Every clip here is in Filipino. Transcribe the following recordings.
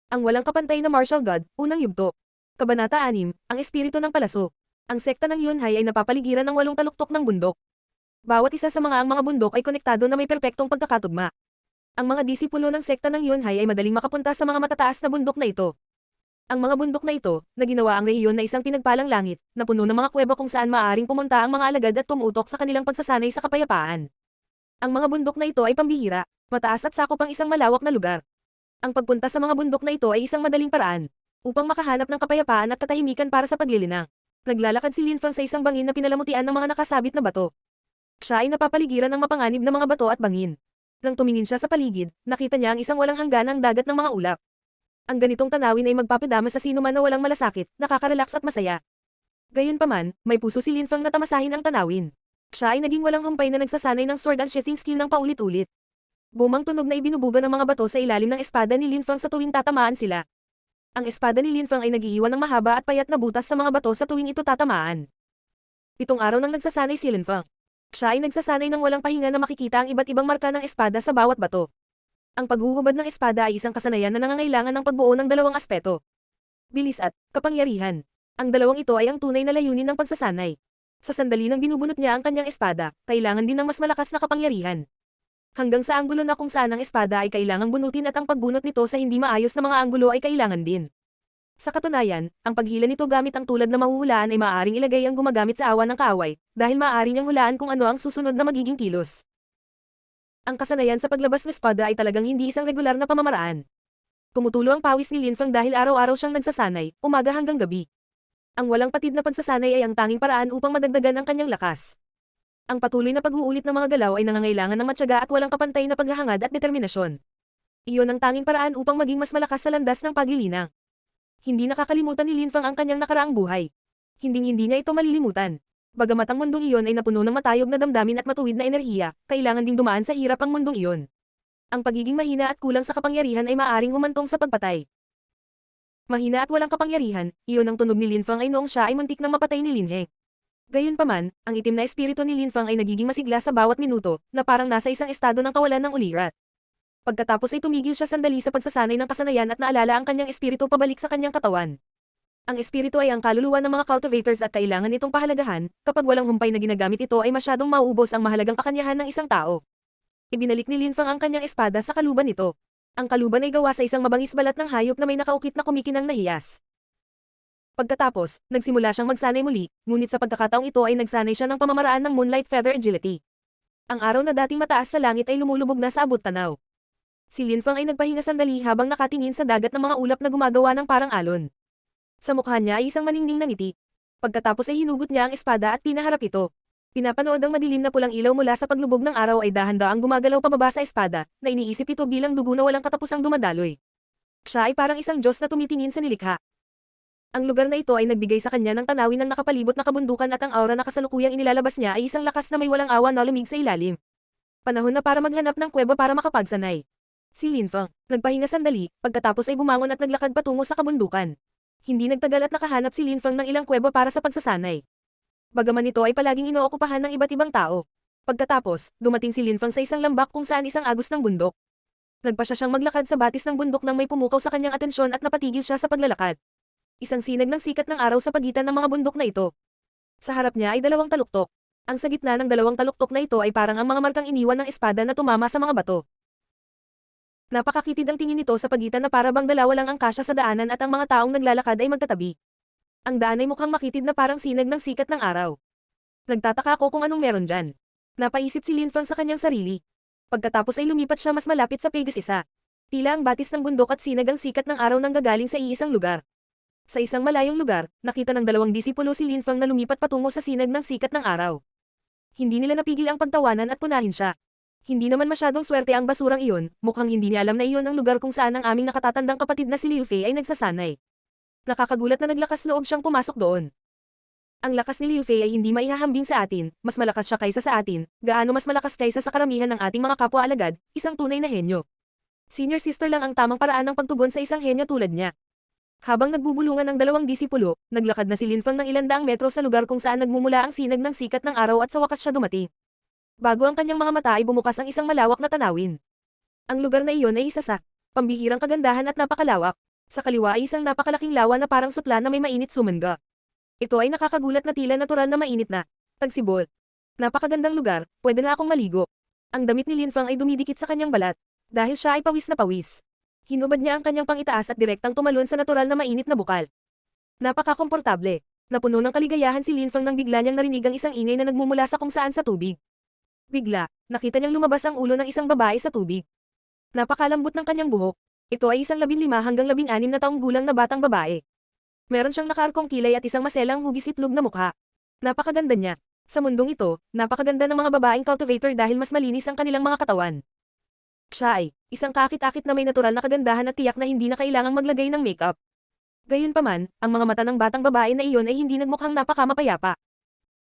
Ang walang kapantay na martial god, unang yugto. Kabanata 6, ang espiritu ng palaso. Ang sekta ng Yunhai ay napapaligiran ng 8 taluktok ng bundok. Bawat isa sa mga bundok ay konektado na may perpektong pagkakatugma. Ang mga disipulo ng sekta ng Yunhai ay madaling makapunta sa mga matataas na bundok na ito. Ang mga bundok na ito, na ginawa ang rehiyon na isang pinagpalang langit, na puno ng mga kuweba kung saan maaaring pumunta ang mga alagad at tumutok sa kanilang pagsasanay sa kapayapaan. Ang mga bundok na ito ay pambihira, mataas at sakop ang isang malawak na lugar. Ang pagpunta sa mga bundok na ito ay isang madaling paraan upang makahanap ng kapayapaan at katahimikan para sa paglilinang. Naglalakad si Linfang sa isang bangin na pinalamutian ng mga nakasabit na bato. Siya ay napapaligiran ng mapanganib na mga bato at bangin. Nang tumingin siya sa paligid, nakita niya ang isang walang hangganang dagat ng mga ulap. Ang ganitong tanawin ay magpapadama sa sinuman na walang malasakit, nakaka-relax at masaya. Gayunpaman, may puso si Linfang na tamasahin ang tanawin. Siya ay naging walang humpay na nagsasanay ng sword and sheathing skill ng paulit-ulit. Bumang tunog na ibinubuga ng mga bato sa ilalim ng espada ni Linfang sa tuwing tatamaan sila. Ang espada ni Linfang ay nag-iiwan ng mahaba at payat na butas sa mga bato sa tuwing ito tatamaan. 7 araw nang nagsasanay si Linfang. Siya ay nagsasanay ng walang pahinga na makikita ang iba't ibang marka ng espada sa bawat bato. Ang paghuhubad ng espada ay isang kasanayan na nangangailangan ng pagbuo ng dalawang aspeto. Bilis at kapangyarihan. Ang dalawang ito ay ang tunay na layunin ng pagsasanay. Sa sandali nang binubunot niya ang kanyang espada, kailangan din ng mas malakas na kapangyarihan. Hanggang sa anggulo na kung saan ang espada ay kailangang bunutin at ang pagbunot nito sa hindi maayos na mga anggulo ay kailangan din. Sa katunayan, ang paghila nito gamit ang tulad na mahuhulaan ay maaaring ilagay ang gumagamit sa awa ng kaaway, dahil maaari niyang hulaan kung ano ang susunod na magiging kilos. Ang kasanayan sa paglabas ng espada ay talagang hindi isang regular na pamamaraan. Tumutulo ang pawis ni Linfang dahil araw-araw siyang nagsasanay, umaga hanggang gabi. Ang walang patid na pagsasanay ay ang tanging paraan upang madagdagan ang kanyang lakas. Ang patuloy na pag-uulit ng mga galaw ay nangangailangan ng matyaga at walang kapantay na paghahangad at determinasyon. Iyon ang tanging paraan upang maging mas malakas sa landas ng paglilinang. Hindi nakakalimutan ni Linfang ang kanyang nakaraang buhay. Hinding-hindi niya ito malilimutan. Bagamat ang mundong iyon ay napuno ng matayog na damdamin at matuwid na enerhiya, kailangan ding dumaan sa hirap ang mundong iyon. Ang pagiging mahina at kulang sa kapangyarihan ay maaaring humantong sa pagpatay. Mahina at walang kapangyarihan, iyon ang tunog ni Linfang ay noong siya ay muntik nang mapatay ni Linheng. Gayunpaman, ang itim na espiritu ni Linfang ay nagiging masigla sa bawat minuto, na parang nasa isang estado ng kawalan ng ulirat. Pagkatapos ay tumigil siya sandali sa pagsasanay ng kasanayan at naalala ang kanyang espiritu pabalik sa kanyang katawan. Ang espiritu ay ang kaluluwa ng mga cultivators at kailangan itong pahalagahan, kapag walang humpay na ginagamit ito ay masyadong mauubos ang mahalagang kakanyahan ng isang tao. Ibinalik ni Linfang ang kanyang espada sa kaluban nito. Ang kaluban ay gawa sa isang mabangis balat ng hayop na may nakaukit na kumikinang na hiyas. Pagkatapos, nagsimula siyang magsanay muli, ngunit sa pagkakataong ito ay nagsanay siya ng pamamaraan ng Moonlight Feather Agility. Ang araw na dating mataas sa langit ay lumulubog na sa abot tanaw. Si Linfang ay nagpahinga sandali habang nakatingin sa dagat ng mga ulap na gumagawa ng parang alon. Sa mukha niya ay isang maningning na ngiti. Pagkatapos ay hinugot niya ang espada at pinaharap ito. Pinapanood ang madilim na pulang ilaw mula sa paglubog ng araw ay dahan-daang gumagalaw pababa sa espada, na iniisip ito bilang dugo na walang katapusang dumadaloy. Siya ay parang isang Diyos na tumitingin sa nilikha. Ang lugar na ito ay nagbigay sa kanya ng tanawin ng nakapalibot na kabundukan at ang aura na kasalukuyang inilalabas niya ay isang lakas na may walang awa na lumig sa ilalim. Panahon na para maghanap ng kuweba para makapagsanay. Si Linfang, nagpahinga sandali, pagkatapos ay bumangon at naglakad patungo sa kabundukan. Hindi nagtagal at nakahanap si Linfang ng ilang kuweba para sa pagsasanay. Bagaman ito ay palaging inookupahan ng iba't ibang tao. Pagkatapos, dumating si Linfang sa isang lambak kung saan isang agos ng bundok. Nagpasya siyang maglakad sa batis ng bundok nang may pumukaw sa kanyang atensyon at napatigil siya sa paglalakad. Isang sinag ng sikat ng araw sa pagitan ng mga bundok na ito. Sa harap niya ay 2 taluktok. Ang sa gitna ng 2 taluktok na ito ay parang ang mga markang iniwan ng espada na tumama sa mga bato. Napakakitid ang tingin nito sa pagitan na para bang dalawa lang ang kasya sa daanan at ang mga taong naglalakad ay magkatabi. Ang daan ay mukhang makitid na parang sinag ng sikat ng araw. Nagtataka ako kung anong meron dyan. Napaisip si Linfang sa kanyang sarili. Pagkatapos ay lumipat siya mas malapit sa Pegas isa. Tila ang batis ng bundok at sinag ang sikat ng araw nang gagaling sa iisang lugar. Sa isang malayong lugar, nakita ng 2 disipulo si Linfang na lumipat patungo sa sinag ng sikat ng araw. Hindi nila napigil ang pagtawanan at punahin siya. Hindi naman masyadong swerte ang basurang iyon, mukhang hindi niya alam na iyon ang lugar kung saan ang aming nakatatandang kapatid na si Liu Fei ay nagsasanay. Nakakagulat na naglakas loob siyang pumasok doon. Ang lakas ni Liu Fei ay hindi maihahambing sa atin, mas malakas siya kaysa sa atin, gaano mas malakas kaysa sa karamihan ng ating mga kapwa-alagad, isang tunay na henyo. Senior sister lang ang tamang paraan ng pagtugon sa isang henyo tulad niya. Habang nagbubulungan ang 2 disipulo, naglakad na si Linfang ng 100 metro sa lugar kung saan nagmumula ang sinag ng sikat ng araw at sa wakas siya dumating. Bago ang kanyang mga mata ay bumukas ang isang malawak na tanawin. Ang lugar na iyon ay isa sa pambihirang kagandahan at napakalawak. Sa kaliwa ay isang napakalaking lawa na parang sutla na may mainit sumangga. Ito ay nakakagulat na tila natural na mainit na. Tagsibol. Napakagandang lugar, pwede na akong maligo. Ang damit ni Linfang ay dumidikit sa kanyang balat. Dahil siya ay pawis na pawis. Hinubad niya ang kanyang pangitaas at direktang tumalon sa natural na mainit na bukal. Napakakomportable. Napuno ng kaligayahan si Linfang nang bigla niyang narinig ang isang ingay na nagmumula sa kung saan sa tubig. Bigla, nakita niyang lumabas ang ulo ng isang babae sa tubig. Napakalambot ng kanyang buhok. Ito ay isang 15 hanggang 16 na taong gulang na batang babae. Meron siyang nakaarkong kilay at isang maselang hugis itlog na mukha. Napakaganda niya. Sa mundong ito, napakaganda ng mga babaeng cultivator dahil mas malinis ang kanilang mga katawan. Siya ay isang kakit-akit na may natural na kagandahan at tiyak na hindi na kailangang maglagay ng makeup. Gayunpaman, ang mga mata ng batang babae na iyon ay hindi nagmukhang napakamapayapa.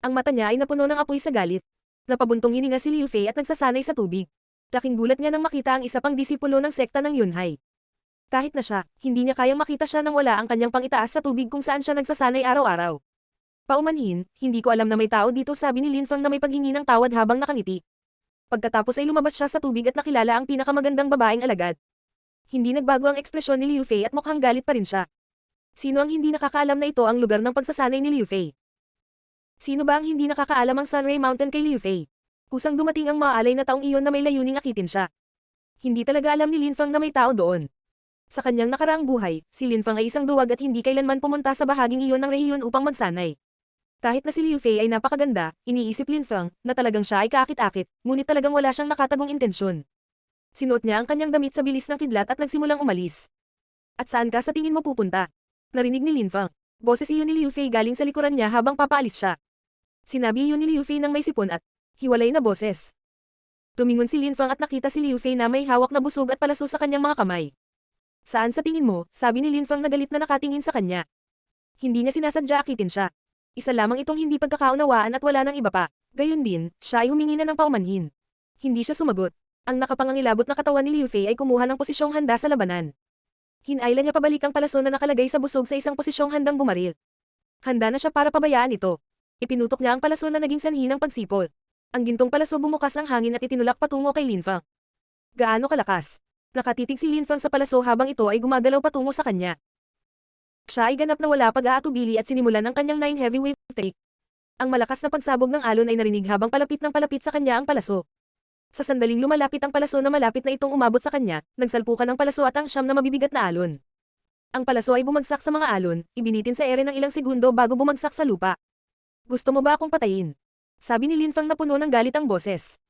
Ang mata niya ay napuno ng apoy sa galit. Napabuntong hininga si Liu Fei at nagsasanay sa tubig. Laking gulat niya nang makita ang isa pang disipulo ng sekta ng Yunhai. Kahit na siya, hindi niya kayang makita siya nang wala ang kanyang pangitaas sa tubig kung saan siya nagsasanay araw-araw. Paumanhin, hindi ko alam na may tao dito, sabi ni Linfang na may paghingi ng tawad habang nakangiti. Pagkatapos ay lumabas siya sa tubig at nakilala ang pinakamagandang babaeng alagad. Hindi nagbago ang ekspresyon ni Liu Fei at mukhang galit pa rin siya. Sino ang hindi nakakaalam na ito ang lugar ng pagsasanay ni Liu Fei? Sino ba ang hindi nakakaalam ang Sunray Mountain kay Liu Fei? Kusang dumating ang maalay na taong iyon na may layuning akitin siya. Hindi talaga alam ni Linfang na may tao doon. Sa kanyang nakaraang buhay, si Linfang ay isang duwag at hindi kailanman pumunta sa bahaging iyon ng rehiyon upang magsanay. Kahit na si Liu Fei ay napakaganda, iniisip Linfang na talagang siya ay kaakit-akit, ngunit talagang wala siyang nakatagong intensyon. Sinuot niya ang kanyang damit sa bilis ng kidlat at nagsimulang umalis. At saan ka sa tingin mo pupunta? Narinig ni Linfang. Boses iyon ni Liu Fei galing sa likuran niya habang papaalis siya. Sinabi iyon ni Liu Fei nang may sipon at hiwalay na boses. Tumingon si Linfang at nakita si Liu Fei na may hawak na busog at palaso sa kanyang mga kamay. Saan sa tingin mo? Sabi ni Linfang na galit na nakatingin sa kanya. Hindi niya sinasadya akitin siya. Isa lamang itong hindi pagkakaunawaan at wala nang iba pa. Gayon din, siya ay humingi na ng paumanhin. Hindi siya sumagot. Ang nakapangangilabot na katawan ni Liu Fei ay kumuha ng posisyong handa sa labanan. Hinayla niya pabalik ang palaso na nakalagay sa busog sa isang posisyong handang bumaril. Handa na siya para pabayaan ito. Ipinutok niya ang palaso na naging sanhi ng pagsipol. Ang gintong palaso bumukas ng hangin at itinulak patungo kay Linfang. Gaano kalakas? Nakatitig si Linfang sa palaso habang ito ay gumagalaw patungo sa kanya. Siya ay ganap na wala pag-aatubili at sinimulan ang kanyang 9 heavyweight take. Ang malakas na pagsabog ng alon ay narinig habang palapit ng palapit sa kanya ang palaso. Sa sandaling lumalapit ang palaso na malapit na itong umabot sa kanya, nagsalpukan ang palaso at ang siyam na mabibigat na alon. Ang palaso ay bumagsak sa mga alon, ibinitin sa ere ng ilang segundo bago bumagsak sa lupa. Gusto mo ba akong patayin? Sabi ni Linfang na puno ng galit ang boses.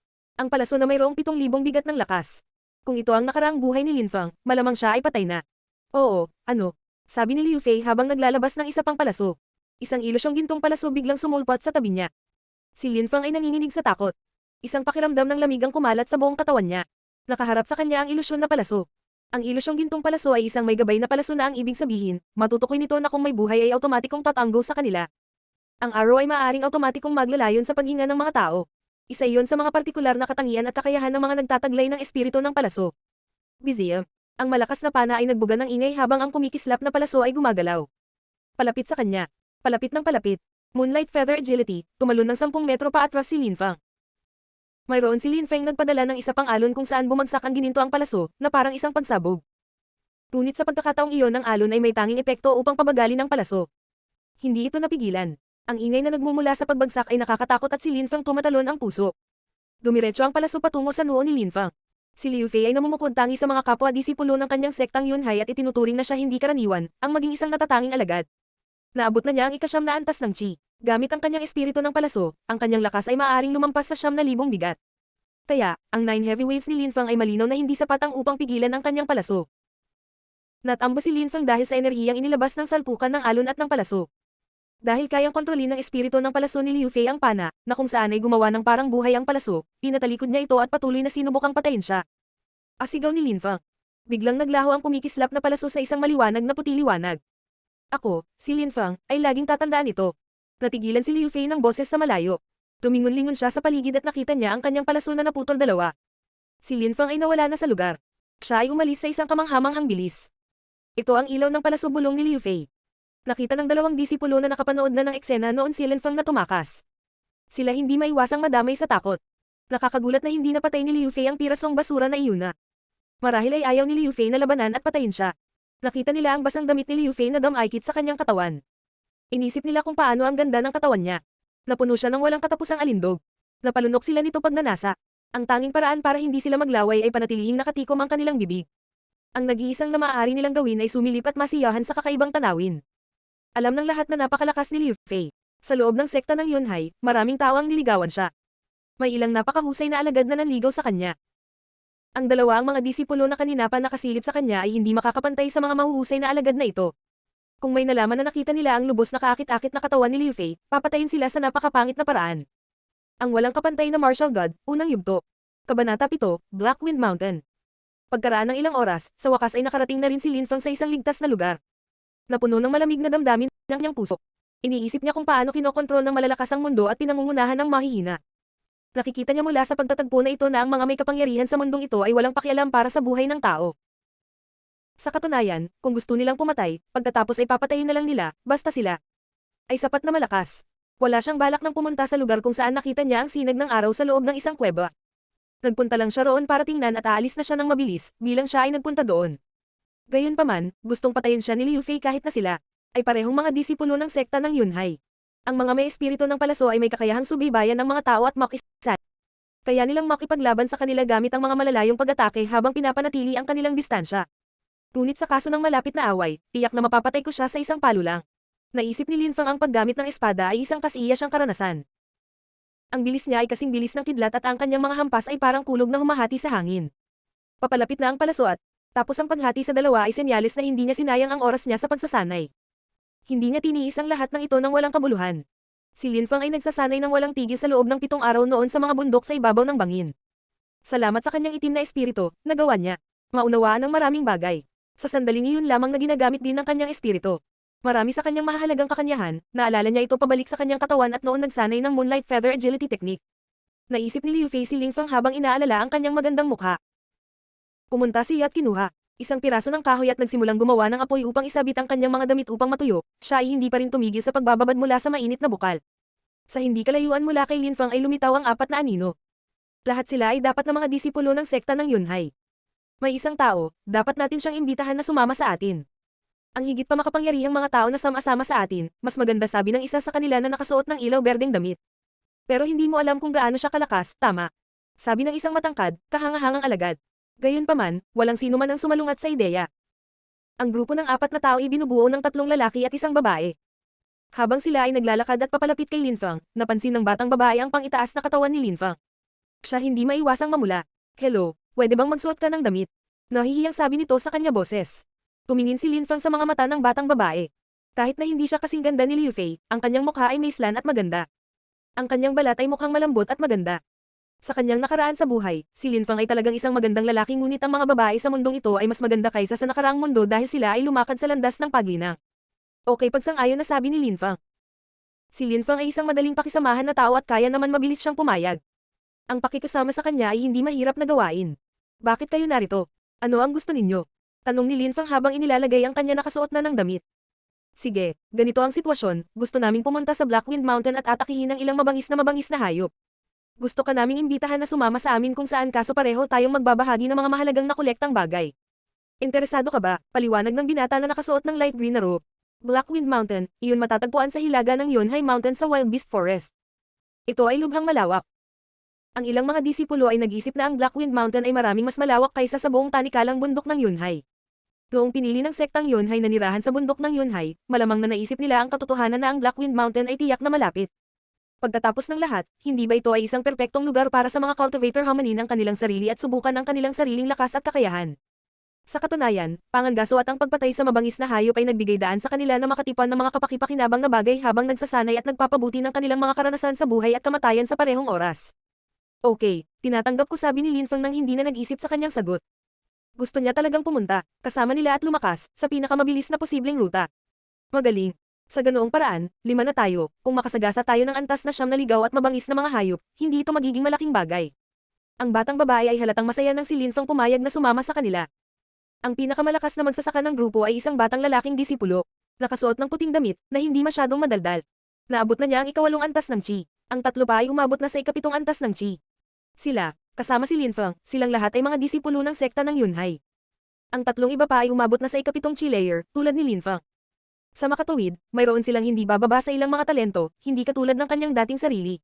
Ang palaso na mayroong 7,000 bigat ng lakas. Kung ito ang nakaraang buhay ni Linfang, malamang siya ay patay na. Oo, ano? Sabi ni Liu Fei habang naglalabas ng isa pang palaso. Isang ilosyong gintong palaso biglang sumulpot sa tabi niya. Si Linfang ay nanginginig sa takot. Isang pakiramdam ng lamig ang kumalat sa buong katawan niya. Nakaharap sa kanya ang ilusyon na palaso. Ang ilusyong gintong palaso ay isang may gabay na palaso na ang ibig sabihin, matutukoy nito na kung may buhay ay automatikong tatanggo sa kanila. Ang arrow ay maaaring automatikong maglalayon sa paghinga ng mga tao. Isa iyon sa mga partikular na katangian at kakayahan ng mga nagtataglay ng espiritu ng palaso. Biziam. Ang malakas na pana ay nagbuga ng ingay habang ang kumikislap na palaso ay gumagalaw. Palapit sa kanya. Palapit ng palapit. Moonlight Feather Agility, tumalon ng 10 metro pa atras si Linfang. Mayroon si Linfeng nagpadala ng isa pang alon kung saan bumagsak ang gininto ang palaso, na parang isang pagsabog. Ngunit sa pagkakataong iyon ang alon ay may tanging epekto upang pabagalin ang palaso. Hindi ito napigilan. Ang ingay na nagmumula sa pagbagsak ay nakakatakot at si Linfang tumatalon ang puso. Dumiretso ang palaso patungo sa noo ni Linfang. Si Liu Fei ay namumukod-tangi sa mga kapwa-disipulo ng kanyang sektang Yunhai at itinuturing na siya hindi karaniwan, ang maging isang natatanging alagad. Naabot na niya ang ika-9 na antas ng chi. Gamit ang kanyang espiritu ng palaso, ang kanyang lakas ay maaaring lumampas sa 9,000 bigat. Kaya, ang 9 heavy waves ni Linfang ay malinaw na hindi sapat ang upang pigilan ang kanyang palaso. Natambo si Linfang dahil sa enerhiyang inilabas ng salpukan ng alon at ng palaso. Dahil kayang kontrolin ng espiritu ng palaso ni Liu Fei ang pana, na kung saan ay gumawa ng parang buhay ang palaso, pinatalikod niya ito at patuloy na sinubukang patayin siya. Asigaw ni Linfang. Biglang naglaho ang kumikislap na palaso sa isang maliwanag na puti-liwanag. Ako, si Linfang, ay laging tatandaan ito. Natigilan si Liu Fei ng boses sa malayo. Tumingon-lingon siya sa paligid at nakita niya ang kanyang palaso na naputol dalawa. Si Linfang ay nawala na sa lugar. Siya ay umalis sa isang kamanghamanghang bilis. Ito ang ilaw ng palaso bulong ni Liu Fei. Nakita ng dalawang disipulo na nakapanood na ng eksena noon si Linfang na tumakas. Sila hindi maiwasang madamay sa takot. Nakakagulat na hindi napatay ni Liu Fei ang pirasong basura na iyon na. Marahil ay ayaw ni Liu Fei na labanan at patayin siya. Nakita nila ang basang damit ni Liu Fei na dumaikit sa kanyang katawan. Inisip nila kung paano ang ganda ng katawan niya. Napuno siya ng walang katapusang alindog. Napalunok sila nito pag nanasa. Ang tanging paraan para hindi sila maglaway ay panatilihing nakatikom ang kanilang bibig. Ang nag-iisang na maaari nilang gawin ay sumilip at masiyahan sa kakaibang tanawin. Alam ng lahat na napakalakas ni Liu Fei. Sa loob ng sekta ng Yunhai, maraming tao ang niligawan siya. May ilang napakahusay na alagad na nanligaw sa kanya. Ang dalawa ang mga disipulo na kanina pa nakasilip sa kanya ay hindi makakapantay sa mga mahuhusay na alagad na ito. Kung may nalaman na nakita nila ang lubos na kaakit-akit na katawan ni Liu Fei, papatayin sila sa napakapangit na paraan. Ang walang kapantay na martial god, unang yugto. Kabanata 7, Blackwind Mountain. Pagkaraan ng ilang oras, sa wakas ay nakarating na rin si Lin Feng sa isang ligtas na lugar. Napuno ng malamig na damdamin ng kanyang puso. Iniisip niya kung paano kinokontrol ng malalakas ang mundo at pinangungunahan ng mahihina. Nakikita niya mula sa pagtatagpo na ito na ang mga may kapangyarihan sa mundong ito ay walang pakialam para sa buhay ng tao. Sa katunayan, kung gusto nilang pumatay, pagkatapos ay papatayin na lang nila, basta sila ay sapat na malakas. Wala siyang balak nang pumunta sa lugar kung saan nakita niya ang sinag ng araw sa loob ng isang kuweba. Nagpunta lang siya roon para tingnan at aalis na siya ng mabilis, bilang siya ay nagpunta doon. Gayunpaman, gustong patayin siya ni Liu Fei kahit na sila ay parehong mga disipulo ng sekta ng Yunhai. Ang mga may espiritu ng palaso ay may kakayahang subaybayan ng mga tao at makisal. Kaya nilang makipaglaban sa kanila gamit ang mga malalayong pag-atake habang pinapanatili ang kanilang distansya. Ngunit sa kaso ng malapit na away, tiyak na mapapatay ko siya sa isang palo lang. Naisip ni Lin Feng ang paggamit ng espada ay isang kasiya siyang karanasan. Ang bilis niya ay kasing bilis ng kidlat at ang kanyang mga hampas ay parang kulog na humahati sa hangin. Papalapit na ang palaso at, tapos ang paghati sa dalawa ay senyales na hindi niya sinayang ang oras niya sa pagsasanay. Hindi niya tiniis ang lahat ng ito ng walang kabuluhan. Si Lin Feng ay nagsasanay ng walang tigil sa loob ng 7 araw noon sa mga bundok sa ibabaw ng bangin. Salamat sa kanyang itim na espiritu, nagawa niya maunawaan ng maraming bagay. Sa sandaling iyon lamang na ginagamit din ng kanyang espiritu. Marami sa kanyang mahalagang kakanyahan, naalala niya ito pabalik sa kanyang katawan at noon nagsanay ng Moonlight Feather Agility Technique. Naisip ni Liu Fei si Lin Feng habang inaalala ang kanyang magandang mukha. Pumunta siya at kinuha isang piraso ng kahoy at nagsimulang gumawa ng apoy upang isabit ang kanyang mga damit upang matuyo. Siya ay hindi pa rin tumigil sa pagbababad mula sa mainit na bukal. Sa hindi kalayuan mula kay Lin Feng ay lumitaw ang 4 na anino. Lahat sila ay dapat na mga disipulo ng sekta ng Yunhai. May isang tao, dapat natin siyang imbitahan na sumama sa atin. Ang higit pa makapangyarihang mga tao na sama-sama sa atin, mas maganda sabi ng isa sa kanila na nakasuot ng ilaw berdeng damit. Pero hindi mo alam kung gaano siya kalakas, tama. Sabi ng isang matangkad, kahangahangang alagad. Gayunpaman, walang sino man ang sumalungat sa ideya. Ang grupo ng 4 na tao ay binubuo ng 3 lalaki at 1 babae. Habang sila ay naglalakad at papalapit kay Lin Feng, napansin ng batang babae ang pang-itaas na katawan ni Lin Feng. Siya hindi maiwasang mamula. Hello, pwede bang magsuot ka ng damit? Nahihiyang sabi nito sa kanya boses. Tumingin si Lin Feng sa mga mata ng batang babae. Kahit na hindi siya kasing ganda ni Liu Fei, ang kanyang mukha ay maislan at maganda. Ang kanyang balat ay mukhang malambot at maganda. Sa kanyang nakaraan sa buhay, si Lin Feng ay talagang isang magandang lalaki ngunit ang mga babae sa mundong ito ay mas maganda kaysa sa nakaraang mundo dahil sila ay lumakad sa landas ng paglinang. Okay, pagsang-ayon na sabi ni Lin Feng. Si Lin Feng ay isang madaling pakisamahan na tao at kaya naman mabilis siyang pumayag. Ang pakikasama sa kanya ay hindi mahirap na gawain. Bakit kayo narito? Ano ang gusto ninyo? Tanong ni Lin Feng habang inilalagay ang kanya nakasuot na ng damit. Sige, ganito ang sitwasyon, gusto naming pumunta sa Blackwind Mountain at atakihin ang ilang mabangis na hayop. Gusto ka naming imbitahan na sumama sa amin kung saan kaso pareho tayong magbabahagi ng mga mahalagang nakolektang bagay. Interesado ka ba? Paliwanag ng binata na nakasuot ng light green na robe. Blackwind Mountain, iyon matatagpuan sa hilaga ng Yunhai Mountain sa Wild Beast Forest. Ito ay lubhang malawak. Ang ilang mga disipulo ay nag-isip na ang Blackwind Mountain ay maraming mas malawak kaysa sa buong tanikalang bundok ng Yunhai. Noong pinili ng sektang Yunhai na nirahan sa bundok ng Yunhai, malamang na naisip nila ang katotohanan na ang Blackwind Mountain ay tiyak na malapit. Pagkatapos ng lahat, hindi ba ito ay isang perpektong lugar para sa mga cultivator homanin ang kanilang sarili at subukan ang kanilang sariling lakas at kakayahan? Sa katunayan, pangangaso at ang pagpatay sa mabangis na hayop ay nagbigay daan sa kanila na makatipan ng mga kapakipakinabang na bagay habang nagsasanay at nagpapabuti ng kanilang mga karanasan sa buhay at kamatayan sa parehong oras. Okay, tinatanggap ko sabi ni Lin Feng nang hindi na nag-isip sa kanyang sagot. Gusto niya talagang pumunta, kasama nila at lumakas, sa pinakamabilis na posibleng ruta. Magaling. Sa ganoong paraan, 5 na tayo, kung makasagasa tayo ng antas na 9 na ligaw at mabangis na mga hayop, hindi ito magiging malaking bagay. Ang batang babae ay halatang masaya nang si Lin Feng pumayag na sumama sa kanila. Ang pinakamalakas na magsasaka ng grupo ay isang batang lalaking disipulo, nakasuot ng puting damit, na hindi masyadong madaldal. Naabot na niya ang 8 antas ng chi. Ang 3 pa ay umabot na sa 7 antas ng chi. Sila, kasama si Lin Feng, silang lahat ay mga disipulo ng sekta ng Yunhai. Ang tatlong iba pa ay umabot na sa ikapitong chi layer, tulad ni Linfang. Sa makatuwid, mayroon silang hindi bababa sa ilang mga talento, hindi katulad ng kanyang dating sarili.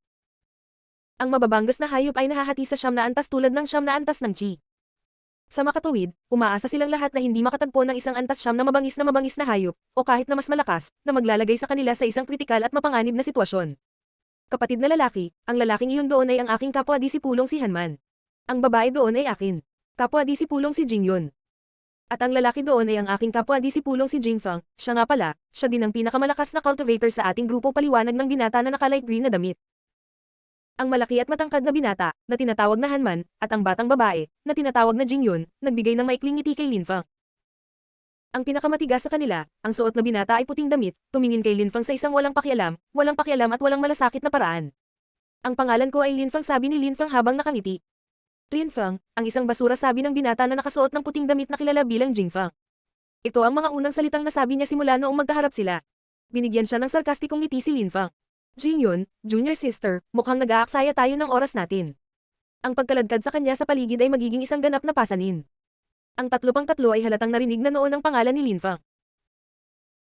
Ang mababanggas na hayop ay nahahati sa 9 na antas tulad ng 9 na antas ng chi. Sa makatuwid, umaasa silang lahat na hindi makatagpo ng isang antas 9 na mabangis na hayop, o kahit na mas malakas, na maglalagay sa kanila sa isang kritikal at mapanganib na sitwasyon. Kapatid na lalaki, ang lalaking iyon doon ay ang aking kapwa-disipulong si Hanman. Ang babae doon ay akin. Kapwa-disipulong si Jingyun. At ang lalaki doon ay ang aking kapwa-disipulong si Jingfang, siya nga pala, siya din ang pinakamalakas na cultivator sa ating grupo, paliwanag ng binata na naka-light green na damit. Ang malaki at matangkad na binata, na tinatawag na Hanman, at ang batang babae, na tinatawag na Jingyun, nagbigay ng maikling ngiti kay Linfang. Ang pinakamatigas sa kanila, ang suot na binata ay puting damit, tumingin kay Linfang sa isang walang pakialam at walang malasakit na paraan. Ang pangalan ko ay Linfang, sabi ni Linfang habang nakangiti. Linfang, ang isang basura, sabi ng binata na nakasuot ng puting damit na kilala bilang Jingfang. Ito ang mga unang salitang nasabi niya simula noong magkaharap sila. Binigyan siya ng sarkastikong ngiti si Linfang. Jingyun, junior sister, mukhang nag-aaksaya tayo ng oras natin. Ang pagkaladkad sa kanya sa paligid ay magiging isang ganap na pasanin. Ang tatlo ay halatang narinig na noon ang pangalan ni Linfang.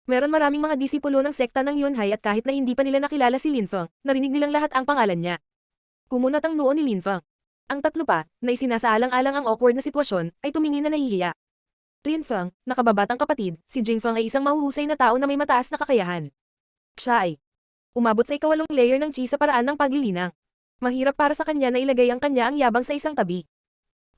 Meron maraming mga disipulo ng sekta ng Yunhai at kahit na hindi pa nila nakilala si Linfang, narinig nilang lahat ang pangalan niya. Kumunat ang noo ni Linfang. Ang tatlo pa, na isinasaalang-alang ang awkward na sitwasyon, ay tumingin na nahihiya. Linfang, nakababatang kapatid, si Jingfang ay isang mahuhusay na tao na may mataas na kakayahan. Siya ay umabot sa ikawalong layer ng chi sa paraan ng paglilinang. Mahirap para sa kanya na ilagay ang kanya ang yabang sa isang tabi.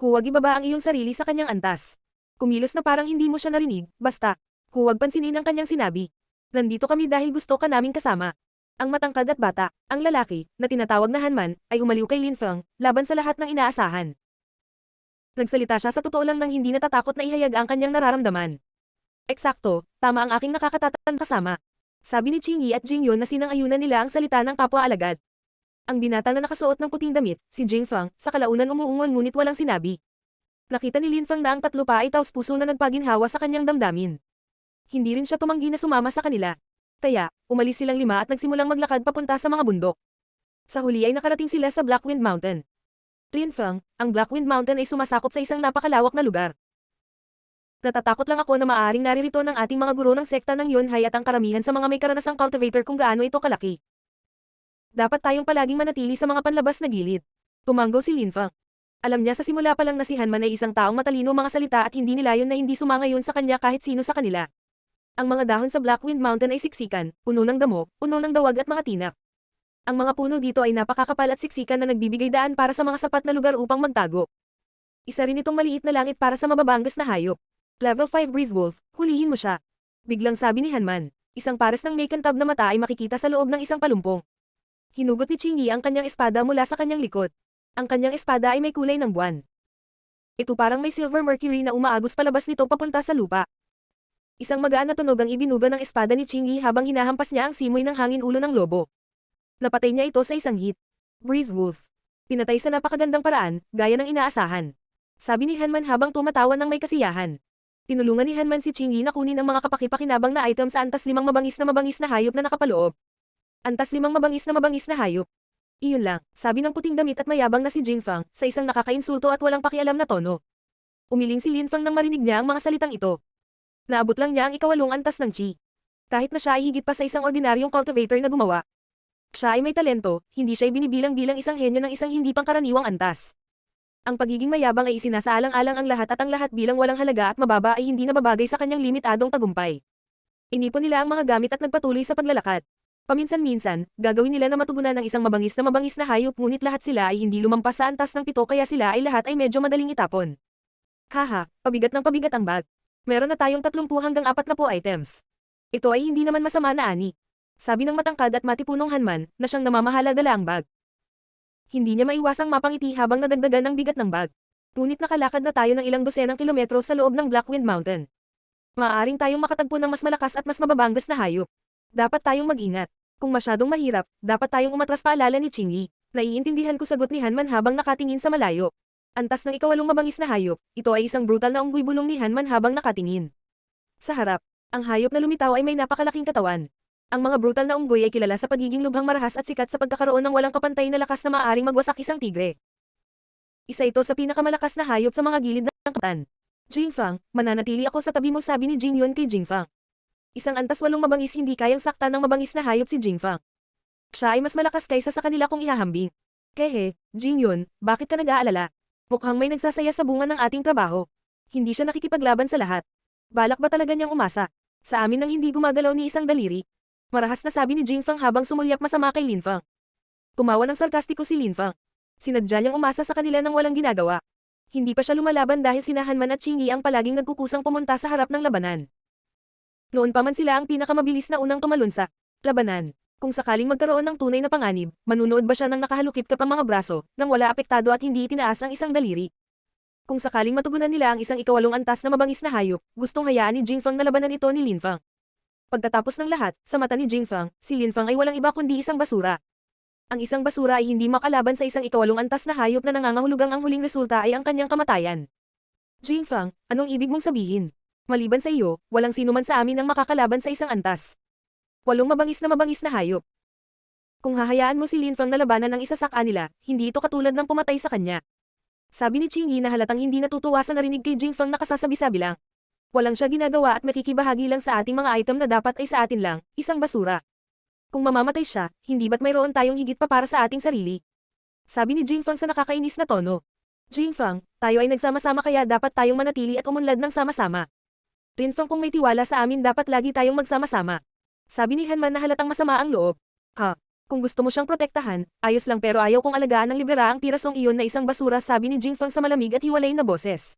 Huwag ibaba ang iyong sarili sa kanyang antas. Kumilos na parang hindi mo siya narinig, basta. Huwag pansinin ang kanyang sinabi. Nandito kami dahil gusto ka naming kasama. Ang matangkad at bata, ang lalaki, na tinatawag na Hanman, ay umaliw kay Linfang, laban sa lahat ng inaasahan. Nagsalita siya sa totoo lang nang hindi natatakot na ihayag ang kanyang nararamdaman. Eksakto, tama ang aking nakakatatan kasama. Sabi ni Qingyi at Jingyun na sinang-ayunan nila ang salita ng kapwa-alagad. Ang binata na nakasuot ng puting damit, si Jingfang, sa kalaunan umuungon ngunit walang sinabi. Nakita ni Linfang na ang tatlo pa ay taos-puso na nagpaginhawa sa kanyang damdamin. Hindi rin siya tumanggi na sumama sa kanila. Kaya, umalis silang 5 at nagsimulang maglakad papunta sa mga bundok. Sa huli ay nakarating sila sa Blackwind Mountain. Linfang, ang Blackwind Mountain ay sumasakop sa isang napakalawak na lugar. Natatakot lang ako na maaaring naririto ng ating mga guro ng sekta ng Yunhai at ang karamihan sa mga may karanasang cultivator kung gaano ito kalaki. Dapat tayong palaging manatili sa mga panlabas na gilid. Tumanggo si Linfang. Alam niya sa simula pa lang na si Hanman ay isang taong matalino mga salita at hindi nilayon na hindi sumangayon sa kanya kahit sino sa kanila. Ang mga dahon sa Blackwind Mountain ay siksikan, puno ng damo, puno ng dawag at mga tinak. Ang mga puno dito ay napakakapal at siksikan na nagbibigay daan para sa mga sapat na lugar upang magtago. Isa rin itong maliit na langit para sa mababanggas na hayop. Level 5 Breeze Wolf, hulihin mo siya. Biglang sabi ni Hanman. Isang pares ng may kantab na mata ay makikita sa loob ng isang palumpong. Hinugot ni Qingyi ang kanyang espada mula sa kanyang likod. Ang kanyang espada ay may kulay ng buwan. Ito parang may silver mercury na umaagos palabas nito papunta sa lupa. Isang magaan na tunog ang ibinuga ng espada ni Qingyi habang hinahampas niya ang simoy ng hangin ulo ng lobo. Napatay niya ito sa isang hit. Breeze Wolf. Pinatay sa napakagandang paraan, gaya ng inaasahan. Sabi ni Hanman habang tumatawa ng may kasiyahan. Tinulungan ni Hanman si Qingyi na kunin ang mga kapaki-pakinabang na item sa antas 5 mabangis na hayop na nakapaloob. Antas 5 mabangis na hayop. Iyon lang, sabi ng puting damit at mayabang na si Jingfang, sa isang nakakainsulto at walang pakialam na tono. Umiling si Linfang nang marinig niya ang mga salitang ito. Naabot lang niya ang ikawalong antas ng chi. Kahit na siya ay higit pa sa isang ordinaryong cultivator na gumawa. Siya ay may talento, hindi siya binibilang bilang isang henyo ng isang hindi pangkaraniwang antas. Ang pagiging mayabang ay isinasaalang-alang ang lahat at ang lahat bilang walang halaga at mababa ay hindi nababagay sa kanyang limitadong tagumpay. Inipon nila ang mga gamit at nagpatuloy sa paglalakad. Paminsan-minsan, gagawin nila na matugunan ng isang mabangis na hayop ngunit lahat sila ay hindi lumampas sa antas ng 7 kaya sila ay lahat ay medyo madaling itapon. Haha, pabigat ng pabigat ang bag. Meron na tayong 30 hanggang 40 items. Ito ay hindi naman masama na ani. Sabi ng matangkad at matipunong Hanman na siyang namamahala dala ang bag. Hindi niya maiwasang mapangiti habang nadagdagan ng bigat ng bag. Ngunit nakalakad na tayo ng ilang dosenang kilometro sa loob ng Blackwind Mountain. Maaaring tayong makatagpo ng mas malakas at mas mababanggas na hayop. Dapat tayong mag-ingat. Kung masyadong mahirap, dapat tayong umatras, paalala ni Qingyi. Naiintindihan ko, sagot ni Hanman habang nakatingin sa malayo. Antas ng ikawalong mabangis na hayop, ito ay isang brutal na unggoy, bulong ni Hanman habang nakatingin. Sa harap, ang hayop na lumitaw ay may napakalaking katawan. Ang mga brutal na unggoy ay kilala sa pagiging lubhang marahas at sikat sa pagkakaroon ng walang kapantay na lakas na maaaring magwasak isang tigre. Isa ito sa pinakamalakas na hayop sa mga gilid ng karagatan. Jingfang, mananatili ako sa tabi mo, sabi ni Jingyun kay Jingfang. Isang antas 8 mabangis, hindi kayang saktan ng mabangis na hayop si Jingfang. Siya ay mas malakas kaysa sa kanila kung ihahambing. Kehe, Jingyun, bakit ka nag-aalala? Mukhang may nagsasaya sa bunga ng ating trabaho. Hindi siya nakikipaglaban sa lahat. Balak ba talaga niyang umasa? Sa amin nang hindi gumagalaw ni isang daliri. Marahas na sabi ni Jingfang habang sumulyap masama kay Linfang. Tumawa ng sarkastiko si Linfang. Sinadya niyang umasa sa kanila nang walang ginagawa. Hindi pa siya lumalaban dahil si Hanman at Qingyi ang palaging nagkukusang pumunta sa harap ng labanan. Noon pa man sila ang pinakamabilis na unang tumalon sa labanan. Kung sakaling magkaroon ng tunay na panganib, manunood ba siya ng nakahalukip ka pang mga braso, nang wala apektado at hindi itinaas ang isang daliri? Kung sakaling matugunan nila ang isang ikawalong antas na mabangis na hayop, gustong hayaan ni Jingfang na labanan ito ni Linfang. Pagkatapos ng lahat, sa mata ni Jingfang, si Linfang ay walang iba kundi isang basura. Ang isang basura ay hindi makalaban sa isang ikawalong antas na hayop na nangangahulugang ang huling resulta ay ang kanyang kamatayan. Jingfang, anong ibig mong sabihin? Maliban sa iyo, walang sino man sa amin ang makakalaban sa isang antas. 8 mabangis na hayop. Kung hahayaan mo si Linfang na labanan ng isa sa kanila, hindi ito katulad ng pumatay sa kanya. Sabi ni Qingyi na halatang hindi natutuwa sa narinig kay Jingfang na kasasabi-sabi lang. Walang siya ginagawa at makikibahagi lang sa ating mga item na dapat ay sa atin lang, isang basura. Kung mamamatay siya, hindi ba't mayroon tayong higit pa para sa ating sarili? Sabi ni Jingfang sa nakakainis na tono. Jingfang, tayo ay nagsama-sama kaya dapat tayong manatili at umunlad ng sama-sama. Linfang, kung may tiwala sa amin dapat lagi tayong magsama-sama. Sabi ni Hanman na halatang masama ang loob. Ha? Kung gusto mo siyang protektahan, ayos lang, pero ayaw kong alagaan ng libera ang pirasong iyon na isang basura, sabi ni Jingfang sa malamig at hiwalay na boses.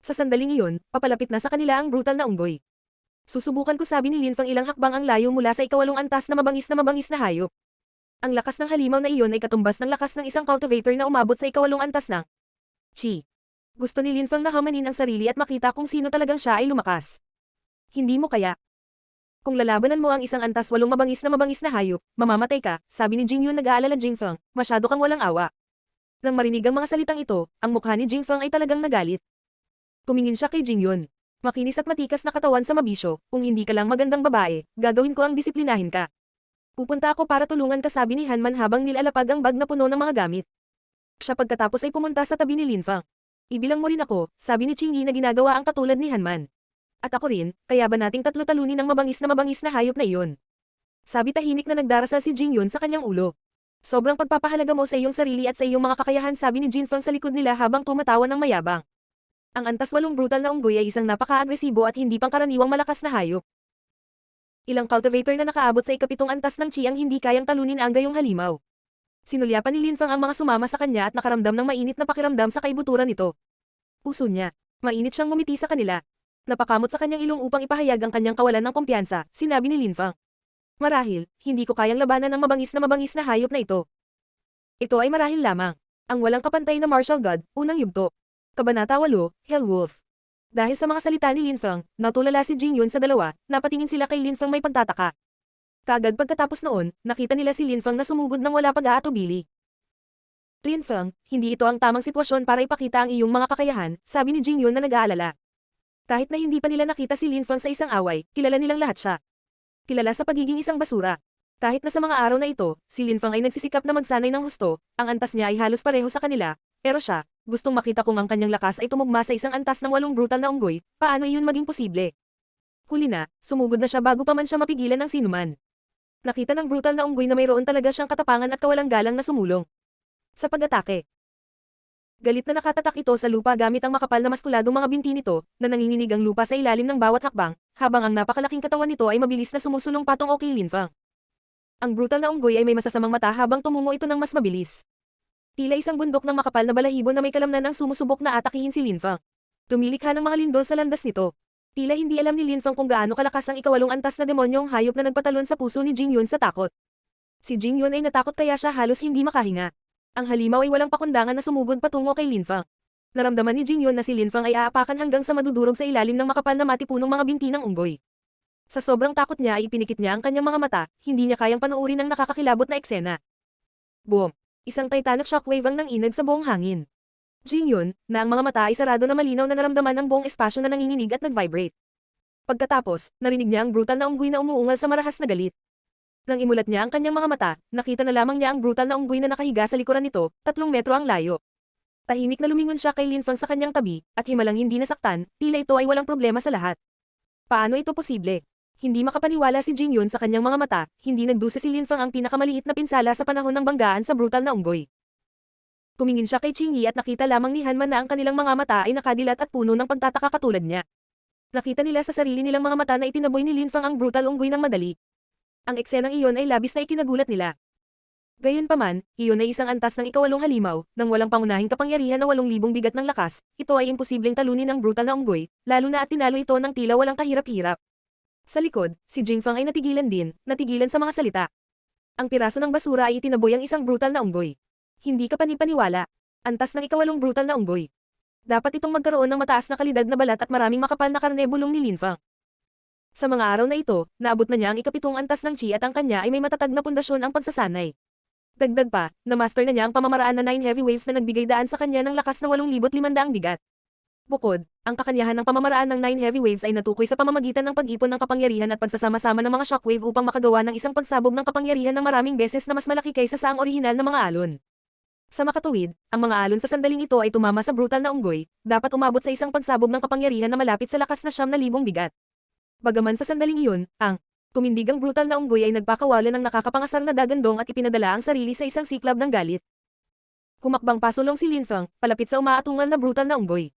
Sa sandaling iyon, papalapit na sa kanila ang brutal na unggoy. Susubukan ko, sabi ni Linfang, ilang hakbang ang layo mula sa ikawalong antas na mabangis na hayop. Ang lakas ng halimaw na iyon ay katumbas ng lakas ng isang cultivator na umabot sa ikawalong antas ng Chi. Gusto ni Linfang na hamanin ang sarili at makita kung sino talagang siya ay lumakas. Hindi mo kaya. Kung lalabanan mo ang isang antas 8 mabangis na hayop, mamamatay ka, sabi ni Jingyun nag-aalala. Jingfang, masyado kang walang awa. Nang marinig ang mga salitang ito, ang mukha ni Jingfang ay talagang nagalit. Tumingin siya kay Jingyun. Makinis at matikas na katawan sa mabisyo, kung hindi ka lang magandang babae, gagawin ko ang disiplinahin ka. Pupunta ako para tulungan ka, sabi ni Hanman habang nilalapag ang bag na puno ng mga gamit. Siya pagkatapos ay pumunta sa tabi ni Linfang. Ibilang mo rin ako, sabi ni Qingyi na ginagawa ang katulad ni Hanman. At ako rin, kaya ba nating tatlo talunin ang mabangis na hayop na iyon? Sabi tahimik na nagdarasal si Jingyun sa kanyang ulo. Sobrang pagpapahalaga mo sa iyong sarili at sa iyong mga kakayahan, sabi ni Jinfang sa likod nila habang tumatawa ng mayabang. Ang antas 8 brutal na unggoy ay isang napaka-agresibo at hindi pangkaraniwang malakas na hayop. Ilang cultivator na nakaabot sa ikapitong antas ng Chi ang hindi kayang talunin ang gayong halimaw. Sinulyapan ni Linfang ang mga sumama sa kanya at nakaramdam ng mainit na pakiramdam sa kaibuturan nito. Puso niya. Mainit siyang ngumiti sa kanila. Napakamot sa kanyang ilong upang ipahayag ang kanyang kawalan ng kumpiyansa, sinabi ni Linfang. Marahil, hindi ko kayang labanan ng mabangis na hayop na ito. Ito ay marahil lamang. Ang walang kapantay na martial god, unang yugto. Kabanata 8, Hellwolf. Dahil sa mga salita ni Linfang, natulala si Jingyun sa dalawa, napatingin sila kay Linfang may pagtataka. Kaagad pagkatapos noon, nakita nila si Linfang na sumugod ng wala pag-aatubili. Linfang, hindi ito ang tamang sitwasyon para ipakita ang iyong mga kakayahan, sabi ni Jingyun na nag-aalala. Kahit na hindi pa nila nakita si Linfang sa isang away, kilala nilang lahat siya. Kilala sa pagiging isang basura. Kahit na sa mga araw na ito, si Linfang ay nagsisikap na magsanay ng husto, ang antas niya ay halos pareho sa kanila, pero siya, gustong makita kung ang kanyang lakas ay tumugma sa isang antas ng 8 brutal na unggoy, paano iyon maging posible? Huli na, sumugod na siya bago pa man siya mapigilan ng sinuman. Nakita ng brutal na unggoy na mayroon talaga siyang katapangan at kawalang galang na sumulong. Sa pag-atake. Galit na nakatatak ito sa lupa gamit ang makapal na maskuladong mga binti nito, na nanginginig ang lupa sa ilalim ng bawat hakbang, habang ang napakalaking katawan nito ay mabilis na sumusulong patungo kay Linfang. Ang brutal na unggoy ay may masasamang mata habang tumungo ito ng mas mabilis. Tila isang bundok ng makapal na balahibo na may kalamnan ang sumusubok na atakihin si Linfang. Tumilikha ng mga lindol sa landas nito. Tila hindi alam ni Linfang kung gaano kalakas ang ikawalong antas na demonyong hayop na nagpatalon sa puso ni Jingyun sa takot. Si Jingyun ay natakot kaya siya halos hindi makahinga. Ang halimaw ay walang pakundangan na sumugod patungo kay Linfang. Naramdaman ni Jingyun na si Linfang ay aapakan hanggang sa madudurog sa ilalim ng makapal na matipunong mga binti ng unggoy. Sa sobrang takot niya ay ipinikit niya ang kanyang mga mata, hindi niya kayang panuorin ang nakakakilabot na eksena. Boom! Isang titanic shockwave ang nanginag sa buong hangin. Jingyun, na ang mga mata ay sarado na malinaw na naramdaman ang buong espasyo na nanginginig at nag-vibrate. Pagkatapos, narinig niya ang brutal na unggoy na umuungal sa marahas na galit. Nang imulat niya ang kanyang mga mata, nakita na lamang niya ang brutal na unggoy na nakahiga sa likuran nito, 3 metro ang layo. Tahimik na lumingon siya kay Linfang sa kanyang tabi, at himalang hindi nasaktan, tila ito ay walang problema sa lahat. Paano ito posible? Hindi makapaniwala si Jing Yun sa kanyang mga mata, hindi nagdusa si Linfang ang pinakamaliit na pinsala sa panahon ng banggaan sa brutal na unggoy. Tumingin siya kay Qingyi at nakita lamang ni Hanman na ang kanilang mga mata ay nakadilat at puno ng pagtataka katulad niya. Nakita nila sa sarili nilang mga mata na itinaboy ni Linfang ang brutal unggoy ng madali. Ang eksenang iyon ay labis na ikinagulat nila. Gayunpaman, iyon ay isang antas ng ikawalong halimaw, nang walang pangunahing kapangyarihan na 8,000 bigat ng lakas, ito ay imposibleng talunin ng brutal na unggoy, lalo na at tinalo ito ng tila walang kahirap-hirap. Sa likod, si Jingfang ay natigilan din, natigilan sa mga salita. Ang piraso ng basura ay itinaboy ang isang brutal na unggoy. Hindi ka panipaniwala. Antas ng ikawalong brutal na unggoy. Dapat itong magkaroon ng mataas na kalidad na balat at maraming makapal na karne bulong ni Linfang. Sa mga araw na ito, naabot na niya ang ikapitong antas ng Qi at ang kanya ay may matatag na pundasyon ang pagsasanay. Dagdag pa, na-master na niya ang pamamaraan na 9 heavy waves na nagbigay daan sa kanya ng lakas na 8,500 bigat. Bukod, ang kakanyahan ng pamamaraan ng 9 heavy waves ay natukoy sa pamamagitan ng pag-ipon ng kapangyarihan at pagsasama-sama ng mga shockwave upang makagawa ng isang pagsabog ng kapangyarihan ng maraming beses na mas malaki kaysa sa ang orihinal na mga alon. Sa makatuwid, ang mga alon sa sandaling ito ay tumama sa brutal na unggoy, dapat umabot sa isang pagsabog ng kapangyarihan na malapit sa lakas na 9,000 bigat. Bagaman sa sandaling iyon, ang tumindigang brutal na unggoy ay nagpakawalan ng nakakapangasar na dagandong at ipinadala ang sarili sa isang siklab ng galit. Humakbang pasulong si Linfang, palapit sa umaatungal na brutal na unggoy.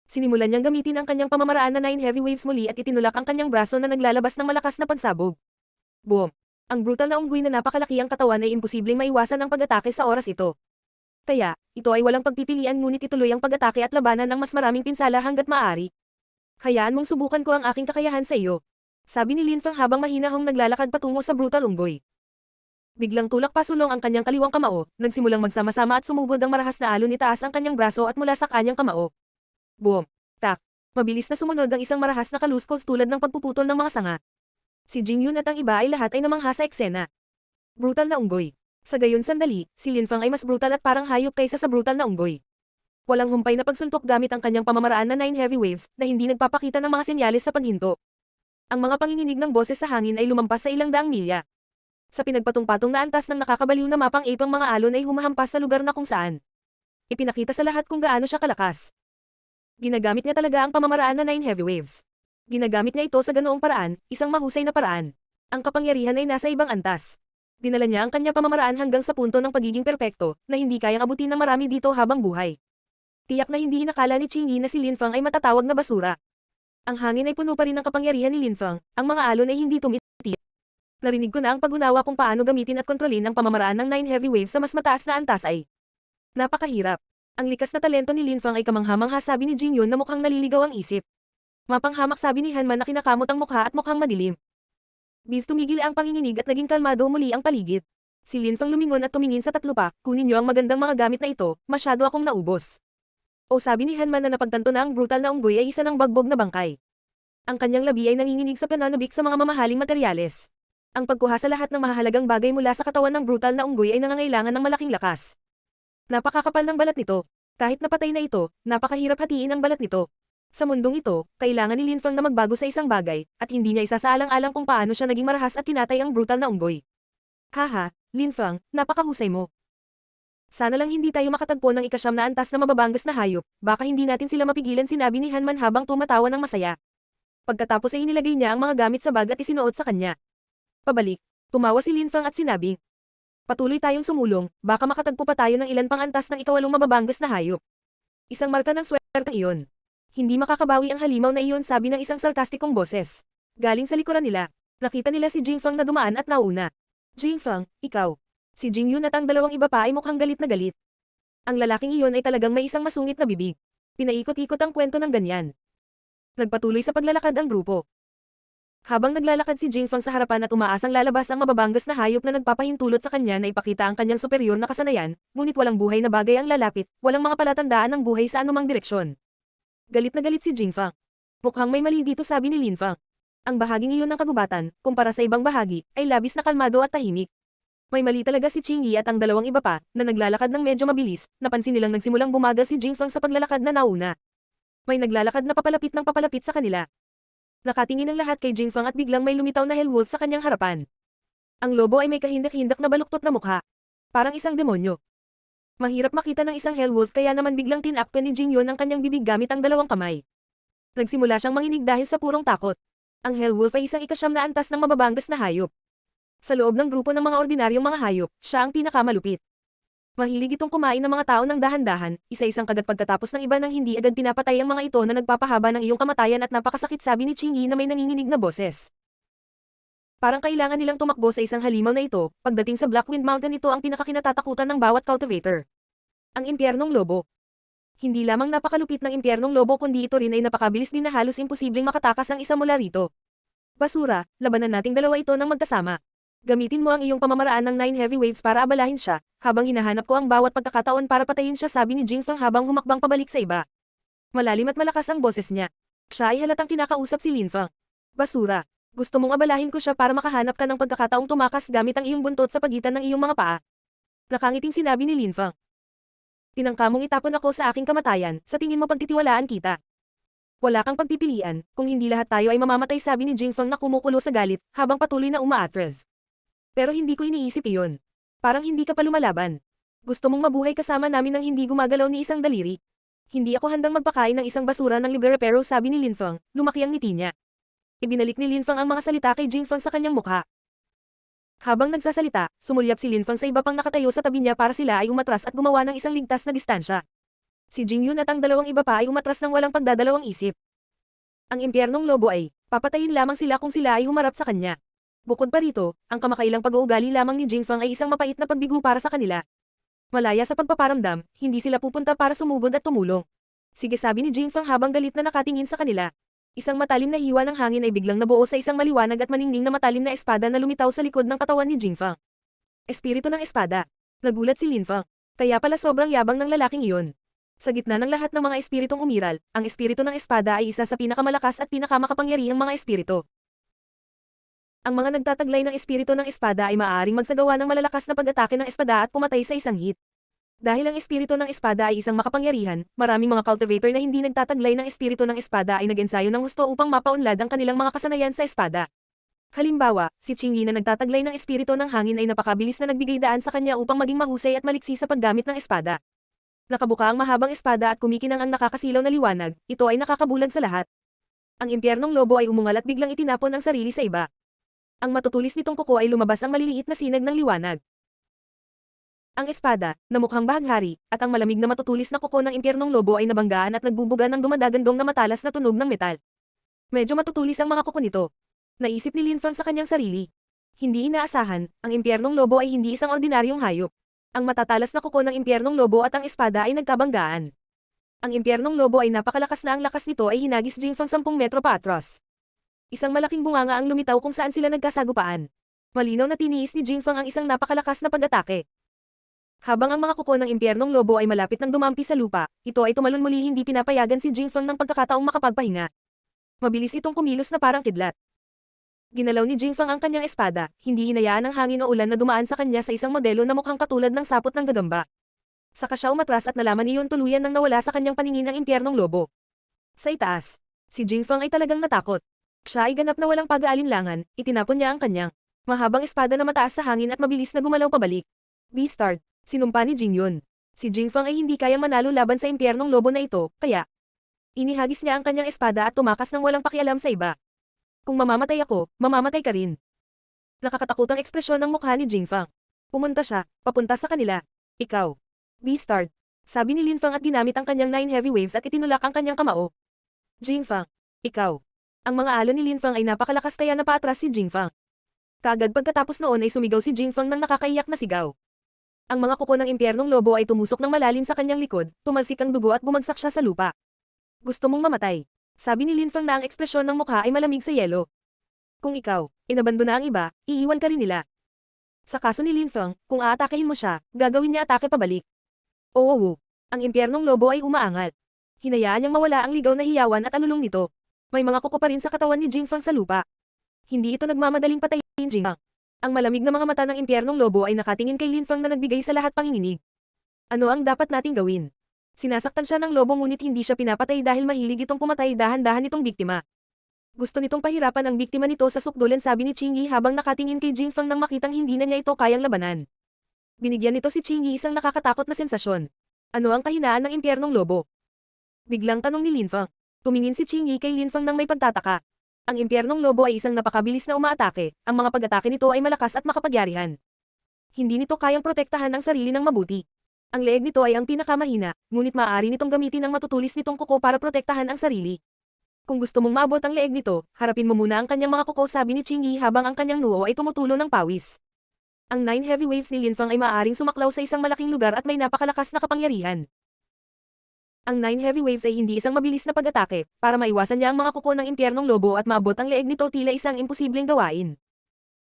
Sinimulan niyang gamitin ang kanyang pamamaraan na 9 heavy waves muli at itinulak ang kanyang braso na naglalabas ng malakas na pagsabog. Boom! Ang brutal na unggoy na napakalaki ang katawan ay imposibleng maiwasan ang pag-atake sa oras ito. Kaya, ito ay walang pagpipilian ngunit ituloy ang pag-atake at labanan ng mas maraming pinsala hanggat maaari. Hayaan mong subukan ko ang aking kakayahan sa iyo. Sabi ni Linfang habang mahinahong naglalakad patungo sa brutal unggoy. Biglang tulak pasulong ang kanyang kaliwang kamao, nagsimulang magsama-sama at sumugod ang marahas na alon itaas ang kanyang braso at mula sa kanyang kamao. Boom! Tak! Mabilis na sumunod ang isang marahas na kaluskos tulad ng pagpuputol ng mga sanga. Si Jing Yun at ang iba ay lahat ay namangha sa eksena. Brutal na unggoy. Sa gayon sandali, si Linfang ay mas brutal at parang hayop kaysa sa brutal na unggoy. Walang humpay na pagsuntok gamit ang kanyang pamamaraan na 9 heavy waves na hindi nagpapakita ng mga senyales sa paghinto. Ang mga panginginig ng boses sa hangin ay lumampas sa ilang daang milya. Sa pinagpatong-patong na antas ng nakakabaliw na mapang-ipang mga alon ay humahampas sa lugar na kung saan. Ipinakita sa lahat kung gaano siya kalakas. Ginagamit niya talaga ang pamamaraan na 9 heavy waves. Ginagamit niya ito sa ganoong paraan, isang mahusay na paraan. Ang kapangyarihan ay nasa ibang antas. Dinala niya ang kanya pamamaraan hanggang sa punto ng pagiging perpekto, na hindi kayang abutin ng marami dito habang buhay. Tiyak na hindi inakala ni Qingyi na si Linfang ay matatawag na basura. Ang hangin ay puno pa rin ng kapangyarihan ni Linfang, ang mga alon ay hindi tumitik. Narinig ko na ang pag-unawa kung paano gamitin at kontrolin ang pamamaraan ng 9 heavy waves sa mas mataas na antas ay napakahirap. Ang likas na talento ni Linfang ay kamangha-mangha sabi ni Jing Yun na mukhang naliligaw ang isip. Mapanghamak sabi ni Hanman na kinakamot ang mukha at mukhang madilim. Bis tumigil ang panginginig at naging kalmado muli ang paligid. Si Linfang lumingon at tumingin sa tatlo pa, kunin niyo ang magandang mga gamit na ito, masyado akong naubos. O sabi ni Hanman na napagtanto na ang brutal na unggoy ay isa ng bagbog na bangkay. Ang kanyang labi ay nanginginig sa pananabik sa mga mamahaling materyales. Ang pagkuha sa lahat ng mahahalagang bagay mula sa katawan ng brutal na unggoy ay nangangailangan ng malaking lakas. Napakakapal ng balat nito. Kahit napatay na ito, napakahirap hatiin ang balat nito. Sa mundong ito, kailangan ni Linfang na magbago sa isang bagay, at hindi niya isasaalang-alang kung paano siya naging marahas at tinatay ang brutal na unggoy. Haha, Linfang, napakahusay mo. Sana lang hindi tayo makatagpo ng ikasyam na antas na mababanggas na hayop, baka hindi natin sila mapigilan sinabi ni Hanman habang tumatawa ng masaya. Pagkatapos ay inilagay niya ang mga gamit sa bag at isinuot sa kanya. Pabalik, tumawa si Linfang at sinabi. Patuloy tayong sumulong, baka makatagpo pa tayo ng ilan pang antas ng ikawalong mababanggas na hayop. Isang marka ng swerteng iyon. Hindi makakabawi ang halimaw na iyon sabi ng isang sarkastikong boses. Galing sa likuran nila, nakita nila si Jingfang na dumaan at nauna. Jingfang, ikaw. Si Jing Yun at ang dalawang iba pa ay mukhang galit na galit. Ang lalaking iyon ay talagang may isang masungit na bibig. Pinaikot-ikot ang kwento ng ganyan. Nagpatuloy sa paglalakad ang grupo. Habang naglalakad si Jingfang sa harapan at umaasang lalabas ang mababanggas na hayop na nagpapahintulot sa kanya na ipakita ang kanyang superior na kasanayan, ngunit walang buhay na bagay ang lalapit, walang mga palatandaan ng buhay sa anumang direksyon. Galit na galit si Jingfang. Mukhang may mali dito sabi ni Linfang. Ang bahaging iyon ng kagubatan, kumpara sa ibang bahagi, ay labis na kalmado at tahimik. May mali talaga si Qingyi at ang dalawang iba pa, na naglalakad ng medyo mabilis, napansin nilang nagsimulang bumagal si Jingfang sa paglalakad na nauna. May naglalakad na papalapit sa kanila. Nakatingin ang lahat kay Jingfang at biglang may lumitaw na hellwolf sa kanyang harapan. Ang lobo ay may kahindak-hindak na baluktot na mukha. Parang isang demonyo. Mahirap makita ng isang Hellwolf kaya naman biglang tinakpan ni Jingyun ang kanyang bibig gamit ang dalawang kamay. Nagsimula siyang manginig dahil sa purong takot. Ang Hellwolf ay isang ikasyam na antas ng mababanggas na hayop. Sa loob ng grupo ng mga ordinaryong mga hayop, siya ang pinakamalupit. Mahilig itong kumain ng mga tao ng dahan-dahan, isa-isang kagat pagkatapos ng iba nang hindi agad pinapatay ang mga ito na nagpapahaba ng iyong kamatayan at napakasakit, sabi ni Qingyi na may nanginginig na boses. Parang kailangan nilang tumakbo sa isang halimaw na ito, pagdating sa Blackwind Mountain ito ang pinakakinatatakutan ng bawat cultivator. Ang impyernong lobo. Hindi lamang napakalupit ng impyernong lobo kundi ito rin ay napakabilis din na halos imposibleng makatakas ang isa mula rito. Basura, labanan nating dalawa ito ng magkasama. Gamitin mo ang iyong pamamaraan ng 9 heavy waves para abalahin siya, habang hinahanap ko ang bawat pagkakataon para patayin siya, sabi ni Jingfeng habang humakbang pabalik sa iba. Malalim at malakas ang boses niya. Siya ay halatang kinakausap si Linfeng. Basura. Gusto mong abalahin ko siya para makahanap ka ng pagkakataong tumakas gamit ang iyong buntot sa pagitan ng iyong mga paa. Nakangiting sinabi ni Linfeng. Tinangka mong itapon ako sa aking kamatayan, sa tingin mo pagtitiwalaan kita. Wala kang pagpipilian, kung hindi lahat tayo ay mamamatay, sabi ni Jingfeng na kumukulo sa galit, habang patuloy na umaatres. Pero hindi ko iniisip iyon. Parang hindi ka pa lumalaban. Gusto mong mabuhay kasama namin nang hindi gumagalaw ni isang daliri. Hindi ako handang magpakain ng isang basura ng libre, pero sabi ni Linfeng, lumaki ang ngiti niya. Ibinalik ni Linfeng ang mga salita kay Jingfeng sa kanyang mukha. Habang nagsasalita, sumulyap si Linfeng sa iba pang nakatayo sa tabi niya para sila ay umatras at gumawa ng isang ligtas na distansya. Si Jingyun at ang dalawang iba pa ay umatras ng walang pagdadalawang isip. Ang impyernong lobo ay, papatayin lamang sila kung sila ay humarap sa kanya. Bukod pa rito, ang kamakailang pag-uugali lamang ni Jingfeng ay isang mapait na pagbigo para sa kanila. Malaya sa pagpaparamdam, hindi sila pupunta para sumugod at tumulong. Sige, sabi ni Jingfeng habang galit na nakatingin sa kanila. Isang matalim na hiwa ng hangin ay biglang nabuo sa isang maliwanag at maningning na matalim na espada na lumitaw sa likod ng katawan ni Jingfeng. Espiritu ng espada. Nagulat si Linfeng. Kaya pala sobrang yabang ng lalaking iyon. Sa gitna ng lahat ng mga espiritong umiral, ang espiritu ng espada ay isa sa pinakamalakas at pinakamakapangyarihang mga espiritu. Ang mga nagtataglay ng espiritu ng espada ay maaaring magsagawa ng malalakas na pag-atake ng espada at pumatay sa isang hit. Dahil ang espiritu ng espada ay isang makapangyarihan, maraming mga cultivator na hindi nagtataglay ng espiritu ng espada ay nag-ensayo ng husto upang mapaunlad ang kanilang mga kasanayan sa espada. Halimbawa, si Qingyi na nagtataglay ng espiritu ng hangin ay napakabilis na nagbigay daan sa kanya upang maging mahusay at maliksi sa paggamit ng espada. Nakabuka ang mahabang espada at kumikinang ang nakakasilaw na liwanag, ito ay nakakabulag sa lahat. Ang impyernong lobo ay umungal at biglang itinapon ang sarili sa iba. Ang matutulis nitong kuko ay lumabas ang maliliit na sinag ng liwanag. Ang espada, na mukhang bahaghari, at ang malamig na matutulis na kuko ng impyernong lobo ay nabanggaan at nagbubuga ng dumadagandong na matalas na tunog ng metal. Medyo matutulis ang mga kuko nito. Naisip ni Linfeng sa kanyang sarili. Hindi inaasahan, ang impyernong lobo ay hindi isang ordinaryong hayop. Ang matatalas na kuko ng impyernong lobo at ang espada ay nagkabanggaan. Ang impyernong lobo ay napakalakas na ang lakas nito ay hinagis Jingfeng 10 metro pa atras. Isang malaking bunganga ang lumitaw kung saan sila nagkasagupaan. Malinaw na tiniis ni Jingfeng ang isang napakalakas na pag-atake. Habang ang mga kuko ng impyernong lobo ay malapit nang dumampi sa lupa, ito ay tumalon muli, hindi pinapayagan si Jingfeng ng pagkakataong makapagpahinga. Mabilis itong kumilos na parang kidlat. Ginalaw ni Jingfeng ang kanyang espada, hindi hinayaan ng hangin o ulan na dumaan sa kanya sa isang modelo na mukhang katulad ng sapot ng gagamba. Saka siya umatras at nalaman niyon tuluyan nang nawala sa kanyang paningin ang impyernong lobo. Sa itaas, si Jingfeng ay talagang natakot. Siya ay ganap na walang pag-aalinlangan, itinapon niya ang kanyang mahabang espada na mataas sa hangin at mabilis na gumalaw pabalik. B-start, sinumpa ni Jingyun. Si Jingfeng ay hindi kayang manalo laban sa impyernong lobo na ito, kaya inihagis niya ang kanyang espada at tumakas ng walang pakialam sa iba. Kung mamamatay ako, mamamatay ka rin. Nakakatakutang ekspresyon ng mukha ni Jingfeng. Pumunta siya, papunta sa kanila. Ikaw. B-start, sabi ni Linfeng at ginamit ang kanyang 9 heavy waves at itinulak ang kanyang kamao. Jingfeng. Ikaw. Ang mga alon ni Linfeng ay napakalakas kaya napaatras si Jingfeng. Kaagad pagkatapos noon ay sumigaw si Jingfeng ng nakakaiyak na sigaw. Ang mga kuko ng impyernong lobo ay tumusok ng malalim sa kanyang likod, tumalsik ang dugo at bumagsak siya sa lupa. Gusto mong mamatay? Sabi ni Linfeng na ang ekspresyon ng mukha ay malamig sa yelo. Kung ikaw, inabandona ang iba, iiwan ka rin nila. Sa kaso ni Linfeng, kung aatakehin mo siya, gagawin niya atake pabalik. Oo, ang impyernong lobo ay umaangal. Hinayaan niyang mawala ang ligaw na hiyawan at alulong nito. May mga kuko pa rin sa katawan ni Jingfeng sa lupa. Hindi ito nagmamadaling patayin Jingfeng. Ang malamig na mga mata ng impyernong lobo ay nakatingin kay Linfeng na nagbigay sa lahat panginginig. Ano ang dapat nating gawin? Sinasaktan siya ng lobo ngunit hindi siya pinapatay dahil mahilig itong pumatay, dahan-dahan itong biktima. Gusto nitong pahirapan ang biktima nito sa sukdulan, sabi ni Qingyi habang nakatingin kay Jingfeng nang makitang hindi na niya ito kayang labanan. Binigyan nito si Qingyi isang nakakatakot na sensasyon. Ano ang kahinaan ng impyernong lobo? Biglang tanong ni Linfang. Tumingin si Qingyi kay Linfang nang may pagtataka. Ang impyernong lobo ay isang napakabilis na umaatake, ang mga pag-atake nito ay malakas at makapagyarihan. Hindi nito kayang protektahan ang sarili ng mabuti. Ang leeg nito ay ang pinakamahina, ngunit maaari nitong gamitin ang matutulis nitong kuko para protektahan ang sarili. Kung gusto mong maabot ang leeg nito, harapin mo muna ang kanyang mga kuko, sabi ni Qingyi habang ang kanyang noo ay tumutulo ng pawis. Ang 9 heavy waves ni Linfang ay maaaring sumaklaw sa isang malaking lugar at may napakalakas na kapangyarihan. Ang 9 heavy waves ay hindi isang mabilis na pag-atake, para maiwasan niya ang mga kuko ng impyernong lobo at maabot ang leeg nito tila isang imposibleng gawain.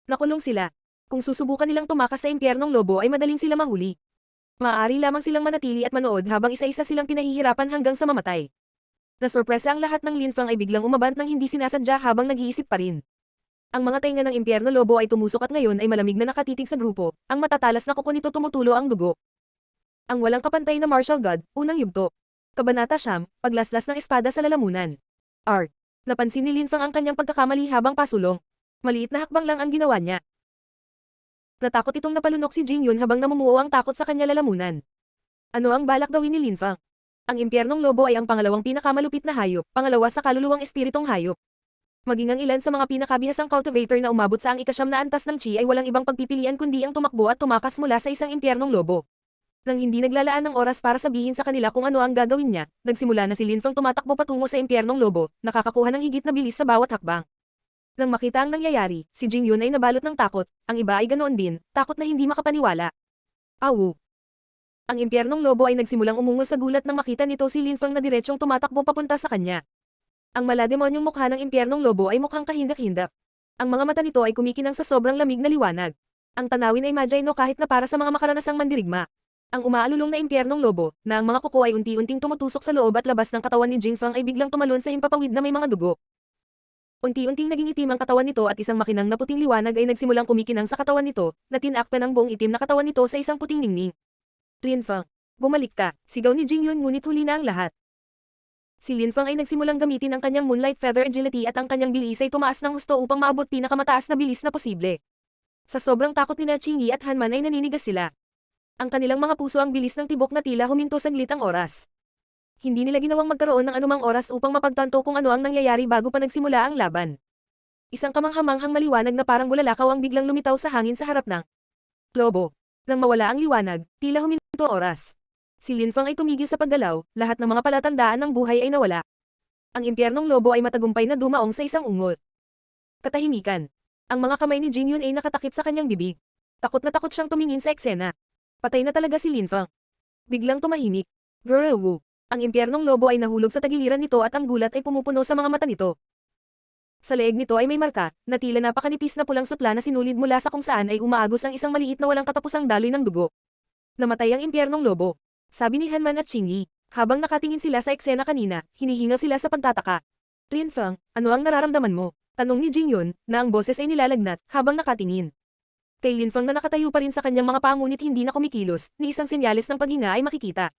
Nakulong sila. Kung susubukan nilang tumakas sa impyernong lobo ay madaling sila mahuli. Maaari lamang silang manatili at manood habang isa-isa silang pinahihirapan hanggang sa mamatay. Nasurpresa ang lahat ng Linfang ay biglang umabant ng hindi sinasadya habang nag-iisip pa rin. Ang mga tainga ng impyerno lobo ay tumusok at ngayon ay malamig na nakatitig sa grupo, ang matatalas na kuko nito tumutulo ang dugo. Ang walang kapantay na martial god, unang yugto. Kabanata Siyam, paglaslas ng espada sa lalamunan. Art. Napansin ni Linfang ang kanyang pagkakamali habang pasulong. Maliit na hakbang lang ang ginawa niya. Natakot itong napalunok si Jingyun habang namumuo ang takot sa kanya lalamunan. Ano ang balak gawin ni Linfang? Ang impyernong lobo ay ang pangalawang pinakamalupit na hayop, pangalawa sa kaluluwang espiritong hayop. Maging ang ilan sa mga pinakabihasang cultivator na umabot sa ang ikasyam na antas ng chi ay walang ibang pagpipilian kundi ang tumakbo at tumakas mula sa isang impyernong lobo. Nang hindi naglalaan ng oras para sabihin sa kanila kung ano ang gagawin niya, nagsimula na si Linfang tumatakbo patungo sa impyernong lobo, nakakakuha ng higit na bilis sa bawat hakbang. Nang makita ang nangyayari, si Jingyun ay nabalot ng takot, ang iba ay ganoon din, takot na hindi makapaniwala. Awu! Ang impyernong lobo ay nagsimulang umungol sa gulat nang makita nito si Linfang na diretsyong tumatakbo papunta sa kanya. Ang malademonyong mukha ng impyernong lobo ay mukhang kahindak-hindak. Ang mga mata nito ay kumikinang sa sobrang lamig na liwanag. Ang tanawin ay madyayno kahit na para sa mga makaranasang mandirigma. Ang umaalulong na impyernong lobo, na ang mga kuko ay unti-unting tumutusok sa loob at labas ng katawan ni Jingfang ay biglang tumalon sa himpapawid na may mga dugo. Unti-unting naging itim ang katawan nito at isang makinang na puting liwanag ay nagsimulang kumikinang sa katawan nito, na tinakpan ang buong itim na katawan nito sa isang puting ningning. Linfang, bumalik ka, sigaw ni Jingyun ngunit huli na ang lahat. Si Linfang ay nagsimulang gamitin ang kanyang Moonlight Feather Agility at ang kanyang bilis ay tumaas ng husto upang maabot pinakamataas na bilis na posible. Sa sobrang takot ni Qingyi at Hanman ay naninigas sila. Ang kanilang mga puso ang bilis ng tibok na tila huminto saglit ang oras. Hindi nila ginawang magkaroon ng anumang oras upang mapagtanto kung ano ang nangyayari bago pa nagsimula ang laban. Isang kamanghamanghang maliwanag na parang bulalakaw ang biglang lumitaw sa hangin sa harap ng lobo. Nang mawala ang liwanag, tila huminto ang oras. Si Linfang ay tumigil sa paggalaw, lahat ng mga palatandaan ng buhay ay nawala. Ang impyernong lobo ay matagumpay na dumaong sa isang ungol. Katahimikan. Ang mga kamay ni Jingyun ay nakatakip sa kanyang bibig. Takot na takot siyang tumingin sa eksena. Patay na talaga si Linfang. Biglang tumahimik. Guruwu. Ang impyernong lobo ay nahulog sa tagiliran nito at ang gulat ay pumupuno sa mga mata nito. Sa leeg nito ay may marka, na tila napakanipis na pulang sutla na sinulid mula sa kung saan ay umaagos ang isang maliit na walang katapusang daloy ng dugo. Namatay ang impyernong lobo. Sabi ni Hanman at Qingyi, habang nakatingin sila sa eksena kanina, hinihingal sila sa pagtataka. Linfang, ano ang nararamdaman mo? Tanong ni Jingyun, na ang boses ay nilalagnat, habang nakatingin. Kay Linfang na nakatayo pa rin sa kanyang mga paa ngunit hindi na kumikilos, ni isang senyales ng paghinga ay makikita.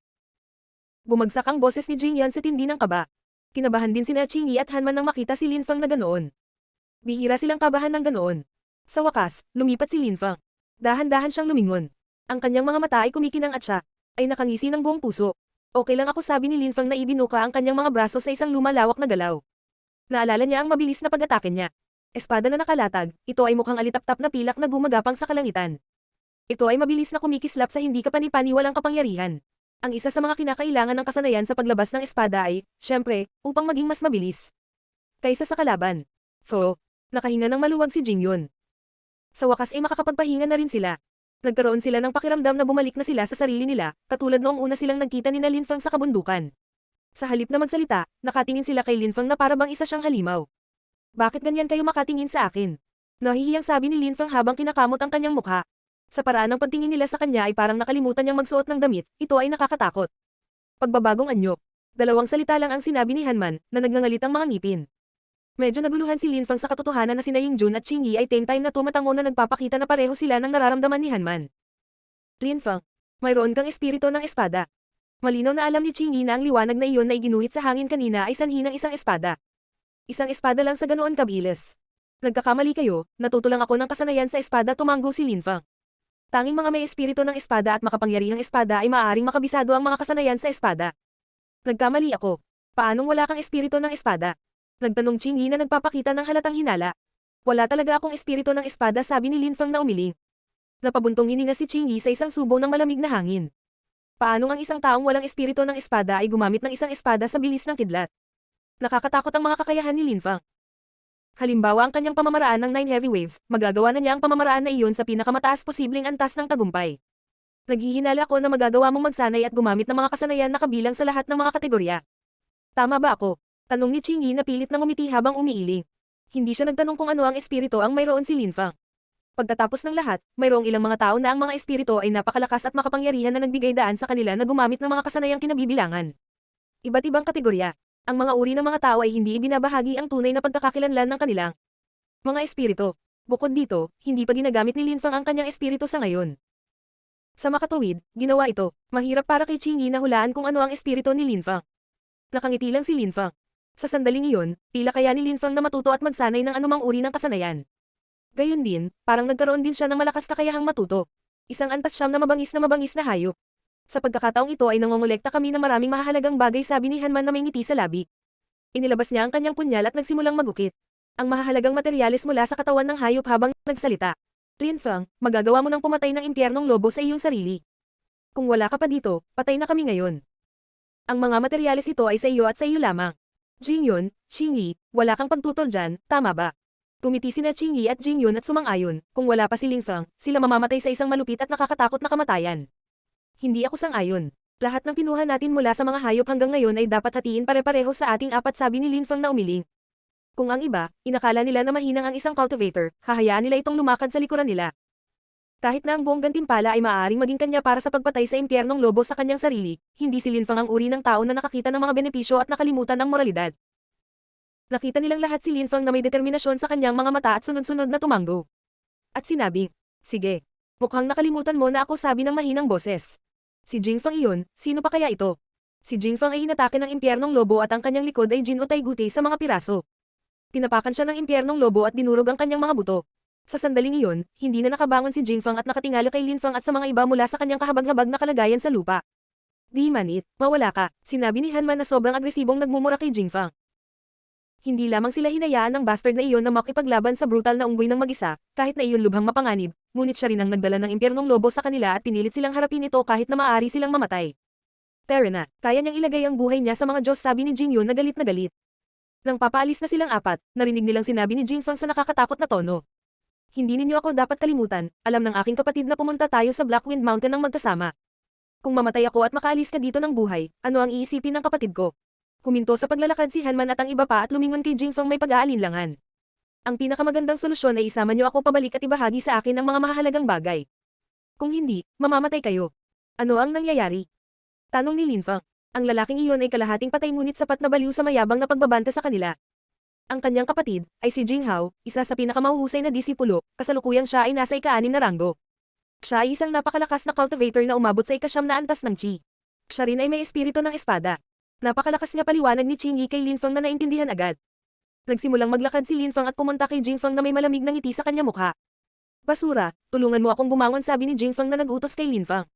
Bumagsak ang boses ni Jingyan sa tindi ng kaba. Kinabahan din sina Qingyi at Hanman nang makita si Linfang na ganoon. Bihira silang kabahan ng ganoon. Sa wakas, lumipat si Linfang. Dahan-dahan siyang lumingon. Ang kanyang mga mata ay kumikinang at siya ay nakangisi ng buong puso. Okay lang ako, sabi ni Linfang na ibinuka ang kanyang mga braso sa isang lumalawak na galaw. Naalala niya ang mabilis na pag-atake niya. Espada na nakalatag, ito ay mukhang alitap-tap na pilak na gumagapang sa kalangitan. Ito ay mabilis na kumikislap sa hindi kapani-paniwalang kapangyarihan. Ang isa sa mga kinakailangan ng kasanayan sa paglabas ng espada ay, syempre, upang maging mas mabilis kaysa sa kalaban. Nakahinga ng maluwag si Jingyun. Sa wakas ay makakapagpahinga na rin sila. Nagkaroon sila ng pakiramdam na bumalik na sila sa sarili nila, katulad noong una silang nagkita ni Linfang sa kabundukan. Sa halip na magsalita, nakatingin sila kay Linfang na para bang isa siyang halimaw. Bakit ganyan kayo makatingin sa akin? Nahihiyang sabi ni Linfang habang kinakamot ang kanyang mukha. Sa paraan ng pagtingin nila sa kanya ay parang nakalimutan niyang magsuot ng damit, ito ay nakakatakot. Pagbabagong anyo. Dalawang salita lang ang sinabi ni Hanman, na nagngangalit ang mga ngipin. Medyo naguluhan si Linfang sa katotohanan na sina Yingjun at Qingyi ay same time na tumatango na nagpapakita na pareho sila ng nararamdaman ni Hanman. Linfang, mayroon kang espiritu ng espada. Malinaw na alam ni Qingyi na ang liwanag na iyon na iginuhit sa hangin kanina ay sanhi ng isang espada. Isang espada lang sa ganoon kabilis. Nagkakamali kayo, natuto lang ako ng kasanayan sa espada, tumanggo si Linfang. Tanging mga may espiritu ng espada at makapangyarihang espada ay maaaring makabisado ang mga kasanayan sa espada. Nagkamali ako. Paanong wala kang espiritu ng espada? Nagtanong Qingyi na nagpapakita ng halatang hinala. Wala talaga akong espiritu ng espada, sabi ni Lin Feng na umiling. Napabuntong hininga si Qingyi sa isang subo ng malamig na hangin. Paanong ang isang taong walang espiritu ng espada ay gumamit ng isang espada sa bilis ng kidlat? Nakakatakot ang mga kakayahan ni Lin Feng. Halimbawa ang kanyang pamamaraan ng 9 heavy waves, magagawa na niya ang pamamaraan na iyon sa pinakamataas posibleng antas ng tagumpay. Naghihinala ako na magagawa mong magsanay at gumamit ng mga kasanayan na kabilang sa lahat ng mga kategorya. Tama ba ako? Tanong ni Qingyi na pilit na ngumiti habang umiiling. Hindi siya nagtanong kung ano ang espiritu ang mayroon si Lin Feng. Pagkatapos ng lahat, mayroong ilang mga tao na ang mga espiritu ay napakalakas at makapangyarihan na nagbigay daan sa kanila na gumamit ng mga kasanayang kinabibilangan. Iba't ibang kategorya. Ang mga uri ng mga tao ay hindi ibinabahagi ang tunay na pagkakakilanlan ng kanilang mga espiritu. Bukod dito, hindi pa ginagamit ni Lin Feng ang kanyang espiritu sa ngayon. Sa makatuwid, ginawa ito. Mahirap para kay Qingyi na hulaan kung ano ang espiritu ni Lin Feng. Nakangiti lang si Lin Feng. Sa sandaling iyon, tila kaya ni Lin Feng na matuto at magsanay ng anumang uri ng kasanayan. Gayun din, parang nagkaroon din siya ng malakas kakayahang matuto. Isang antas siyam na mabangis na hayop. Sa pagkakataong ito ay nangongolekta kami ng maraming mahahalagang bagay, sabi ni Hanman na may ngiti sa labi. Inilabas niya ang kanyang punyal at nagsimulang magukit. Ang mahahalagang materyales mula sa katawan ng hayop habang nagsalita. Lin Feng, magagawa mo ng pumatay ng impyernong lobo sa iyong sarili. Kung wala ka pa dito, patay na kami ngayon. Ang mga materyales ito ay sa iyo at sa iyo lamang. Jingyun, Qingyi, wala kang pagtutol dyan, tama ba? Tumiti sina Qingyi at Jingyun at sumang-ayon, kung wala pa si Lin Feng, sila mamamatay sa isang malupit at nakakatakot na kamatayan. Hindi ako sang-ayon. Lahat ng kinuha natin mula sa mga hayop hanggang ngayon ay dapat hatiin pare-pareho sa ating apat, sabi ni Lin Feng na umiling. Kung ang iba, inakala nila na mahinang ang isang cultivator, hahayaan nila itong lumakad sa likuran nila. Kahit na ang buong gantimpala ay maaaring maging kanya para sa pagpatay sa impyernong lobo sa kanyang sarili, hindi si Lin Feng ang uri ng tao na nakakita ng mga benepisyo at nakalimutan ng moralidad. Nakita nilang lahat si Lin Feng na may determinasyon sa kanyang mga mata at sunod-sunod na tumango. At sinabing, sige, mukhang nakalimutan mo na ako, sabi ng mahinang boses. Si Jingfeng iyon, sino pa kaya ito? Si Jingfeng ay inatake ng impyernong lobo at ang kanyang likod ay ginutay guti sa mga piraso. Tinapakan siya ng impyernong lobo at dinurog ang kanyang mga buto. Sa sandaling iyon, hindi na nakabangon si Jingfeng at nakatingala kay Lin Feng at sa mga iba mula sa kanyang kahabag-habag na kalagayan sa lupa. Di manit, mawala ka, sinabi ni Hanman na sobrang agresibong nagmumura kay Jingfeng. Hindi lamang sila hinayaan ng bastard na iyon na makipaglaban sa brutal na unggoy ng mag-isa, kahit na iyon lubhang mapanganib, ngunit siya rin ang nagdala ng impyernong lobo sa kanila at pinilit silang harapin ito kahit na maaari silang mamatay. Tara na, kaya niyang ilagay ang buhay niya sa mga Diyos, sabi ni Jingyun na galit na galit. Nang papaalis na silang apat, narinig nilang sinabi ni Jingfeng sa nakakatakot na tono. Hindi ninyo ako dapat kalimutan, alam ng aking kapatid na pumunta tayo sa Blackwind Mountain ng magkasama. Kung mamatay ako at makaalis ka dito ng buhay, ano ang iisipin ng kapatid ko? Huminto sa paglalakad si Hanman at ang iba pa at lumingon kay Jingfeng may pag-aalinlangan. Ang pinakamagandang solusyon ay isama niyo ako pabalik at ibahagi sa akin ang mga mahalagang bagay. Kung hindi, mamamatay kayo. Ano ang nangyayari? Tanong ni Lin Feng. Ang lalaking iyon ay kalahating patay ngunit sapat na baliw sa mayabang na pagbabanta sa kanila. Ang kanyang kapatid ay si Jing Hao, isa sa pinakamahuhusay na disipulo, kasalukuyang siya ay nasa ika-6 na ranggo. Siya ay isang napakalakas na cultivator na umabot sa ika-9 na antas ng Qi. Siya rin ay may espiritu ng espada. Napakalakas niya paliwanag ni Qingyi kay Lin Feng na naintindihan agad. Nagsimulang maglakad si Lin Feng at pumunta kay Jingfeng na may malamig na ngiti sa kanyang mukha. Basura, tulungan mo akong bumangon, sabi ni Jingfeng na nag-utos kay Lin Feng.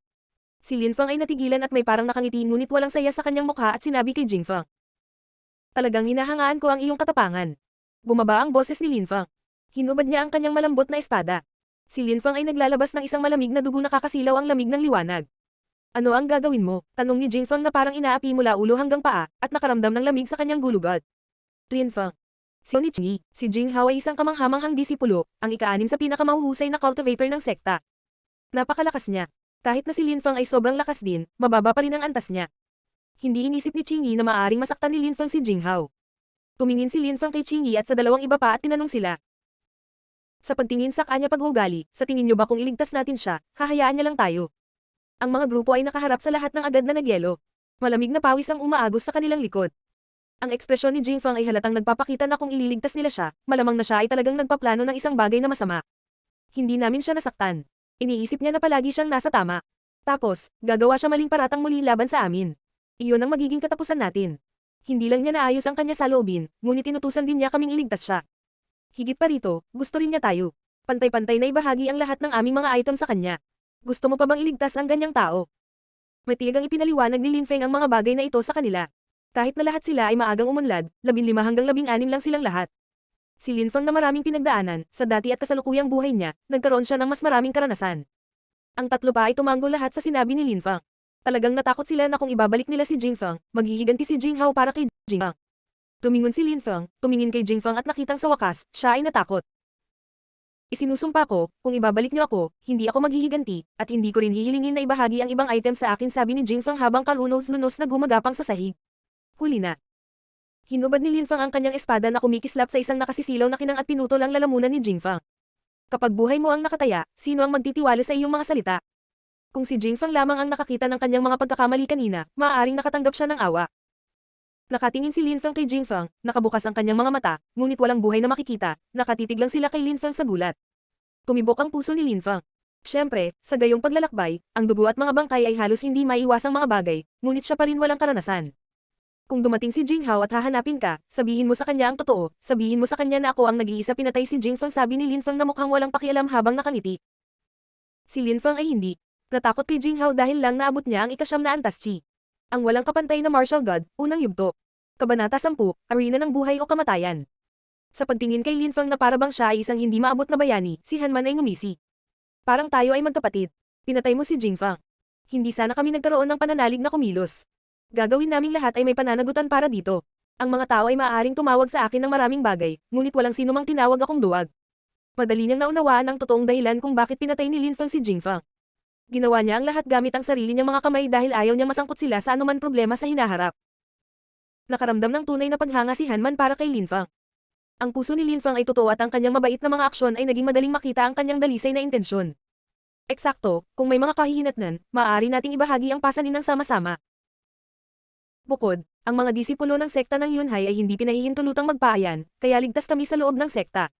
Si Lin Feng ay natigilan at may parang nakangiti ngunit walang saya sa kanyang mukha at sinabi kay Jingfeng. Talagang hinahangaan ko ang iyong katapangan. Bumaba ang boses ni Lin Feng. Hinubad niya ang kanyang malambot na espada. Si Lin Feng ay naglalabas ng isang malamig na dugo na kakasilaw ang lamig ng liwanag. Ano ang gagawin mo? Tanong ni Jingfeng na parang inaapi mula ulo hanggang paa, at nakaramdam ng lamig sa kanyang gulugot. Lin Feng. Si Jing Hao ay isang kamanghamanghang disipulo, ang ika-6 sa pinakamahuhusay na cultivator ng sekta. Napakalakas niya. Kahit na si Lin Feng ay sobrang lakas din, mababa pa rin ang antas niya. Hindi inisip ni Qingyi na maaaring masaktan ni Lin Feng si Jing Hao. Tumingin si Lin Feng kay Qingyi at sa dalawang iba pa at tinanong sila. Sa pagtingin sa kanya pag-uugali, sa tingin niyo ba kung iligtas natin siya, hahayaan niya lang tayo? Ang mga grupo ay nakaharap sa lahat ng agad na nagyelo. Malamig na pawis ang umaagos sa kanilang likod. Ang ekspresyon ni Jingfeng ay halatang nagpapakita na kung ililigtas nila siya, malamang na siya ay talagang nagpaplano ng isang bagay na masama. Hindi namin siya nasaktan. Iniisip niya na palagi siyang nasa tama. Tapos, gagawa siya maling paratang muli laban sa amin. Iyon ang magiging katapusan natin. Hindi lang niya naayos ang kanya saloobin, ngunit inutusan din niya kaming iligtas siya. Higit pa rito, gusto rin niya tayo. Pantay-pantay na ibahagi ang lahat ng aming mga item sa kanya. Gusto mo pa bang iligtas ang ganyang tao? Matiyagang ipinaliwanag ni Lin Feng ang mga bagay na ito sa kanila. Kahit na lahat sila ay maagang umunlad, 15 hanggang 16 lang silang lahat. Si Lin Feng na maraming pinagdaanan, sa dati at kasalukuyang buhay niya, nagkaroon siya ng mas maraming karanasan. Ang tatlo pa ay tumanggol lahat sa sinabi ni Lin Feng. Talagang natakot sila na kung ibabalik nila si Jing Feng, maghihiganti si Jing Hao para kay Jing Feng. Tumingon si Lin Feng, tumingin kay Jing Feng at nakitang sa wakas, siya ay natakot. Isinusumpa ko, kung ibabalik niyo ako, hindi ako maghihiganti, at hindi ko rin hihilingin na ibahagi ang ibang item sa akin, sabi ni Jing Feng habang kalunos-lunos na gumagapang sa sahig. Huli na. Hinubad ni Lin Feng ang kanyang espada na kumikislap sa isang nakasisilaw na kinang at pinutol ang lalamunan ni Jing Feng. Kapag buhay mo ang nakataya, sino ang magtitiwala sa iyong mga salita? Kung si Jing Feng lamang ang nakakita ng kanyang mga pagkakamali kanina, maaaring nakatanggap siya ng awa. Nakatingin si Lin Feng kay Jing Feng, nakabukas ang kanyang mga mata, ngunit walang buhay na makikita, nakatitig lang sila kay Lin Feng sa gulat. Tumibok ang puso ni Lin Feng. Siyempre, sa gayong paglalakbay, ang dugo at mga bangkay ay halos hindi maiwasang mga bagay, ngunit siya pa rin walang karanasan. Kung dumating si Jing Hao at hahanapin ka, sabihin mo sa kanya ang totoo, sabihin mo sa kanya na ako ang nag-iisa pinatay si Jing Feng, sabi ni Lin Feng na mukhang walang pakialam habang nakangiti. Si Lin Feng ay hindi. Natakot kay Jing Hao dahil lang naabot niya ang ikasyam na antas chi. Ang walang kapantay na martial god, unang yugto. Kabanata 10, Arena ng Buhay o Kamatayan. Sa pagtingin kay Lin Feng na parabang siya ay isang hindi maabot na bayani, si Hanman ay ngumisi. Parang tayo ay magkapatid. Pinatay mo si Jing Feng. Hindi sana kami nagkaroon ng pananalig na kumilos. Gagawin naming lahat ay may pananagutan para dito. Ang mga tao ay maaaring tumawag sa akin ng maraming bagay, ngunit walang sino mang tinawag akong duwag. Madali niyang naunawaan ang totoong dahilan kung bakit pinatay ni Lin Feng si Jing Feng. Ginawa niya ang lahat gamit ang sarili niyang mga kamay dahil ayaw niyang masangkot sila sa anuman problema sa hinaharap. Nakaramdam ng tunay na paghanga si Hanman para kay Lin Feng. Ang puso ni Lin Feng ay totoo at ang kanyang mabait na mga aksyon ay naging madaling makita ang kanyang dalisay na intensyon. Eksakto, kung may mga kahihinatnan, maaari nating ibahagi ang pasanin ng sama-sama. Bukod, ang mga disipulo ng sekta ng Yunhai ay hindi pinahihintulutang magpaayan, kaya ligtas kami sa loob ng sekta.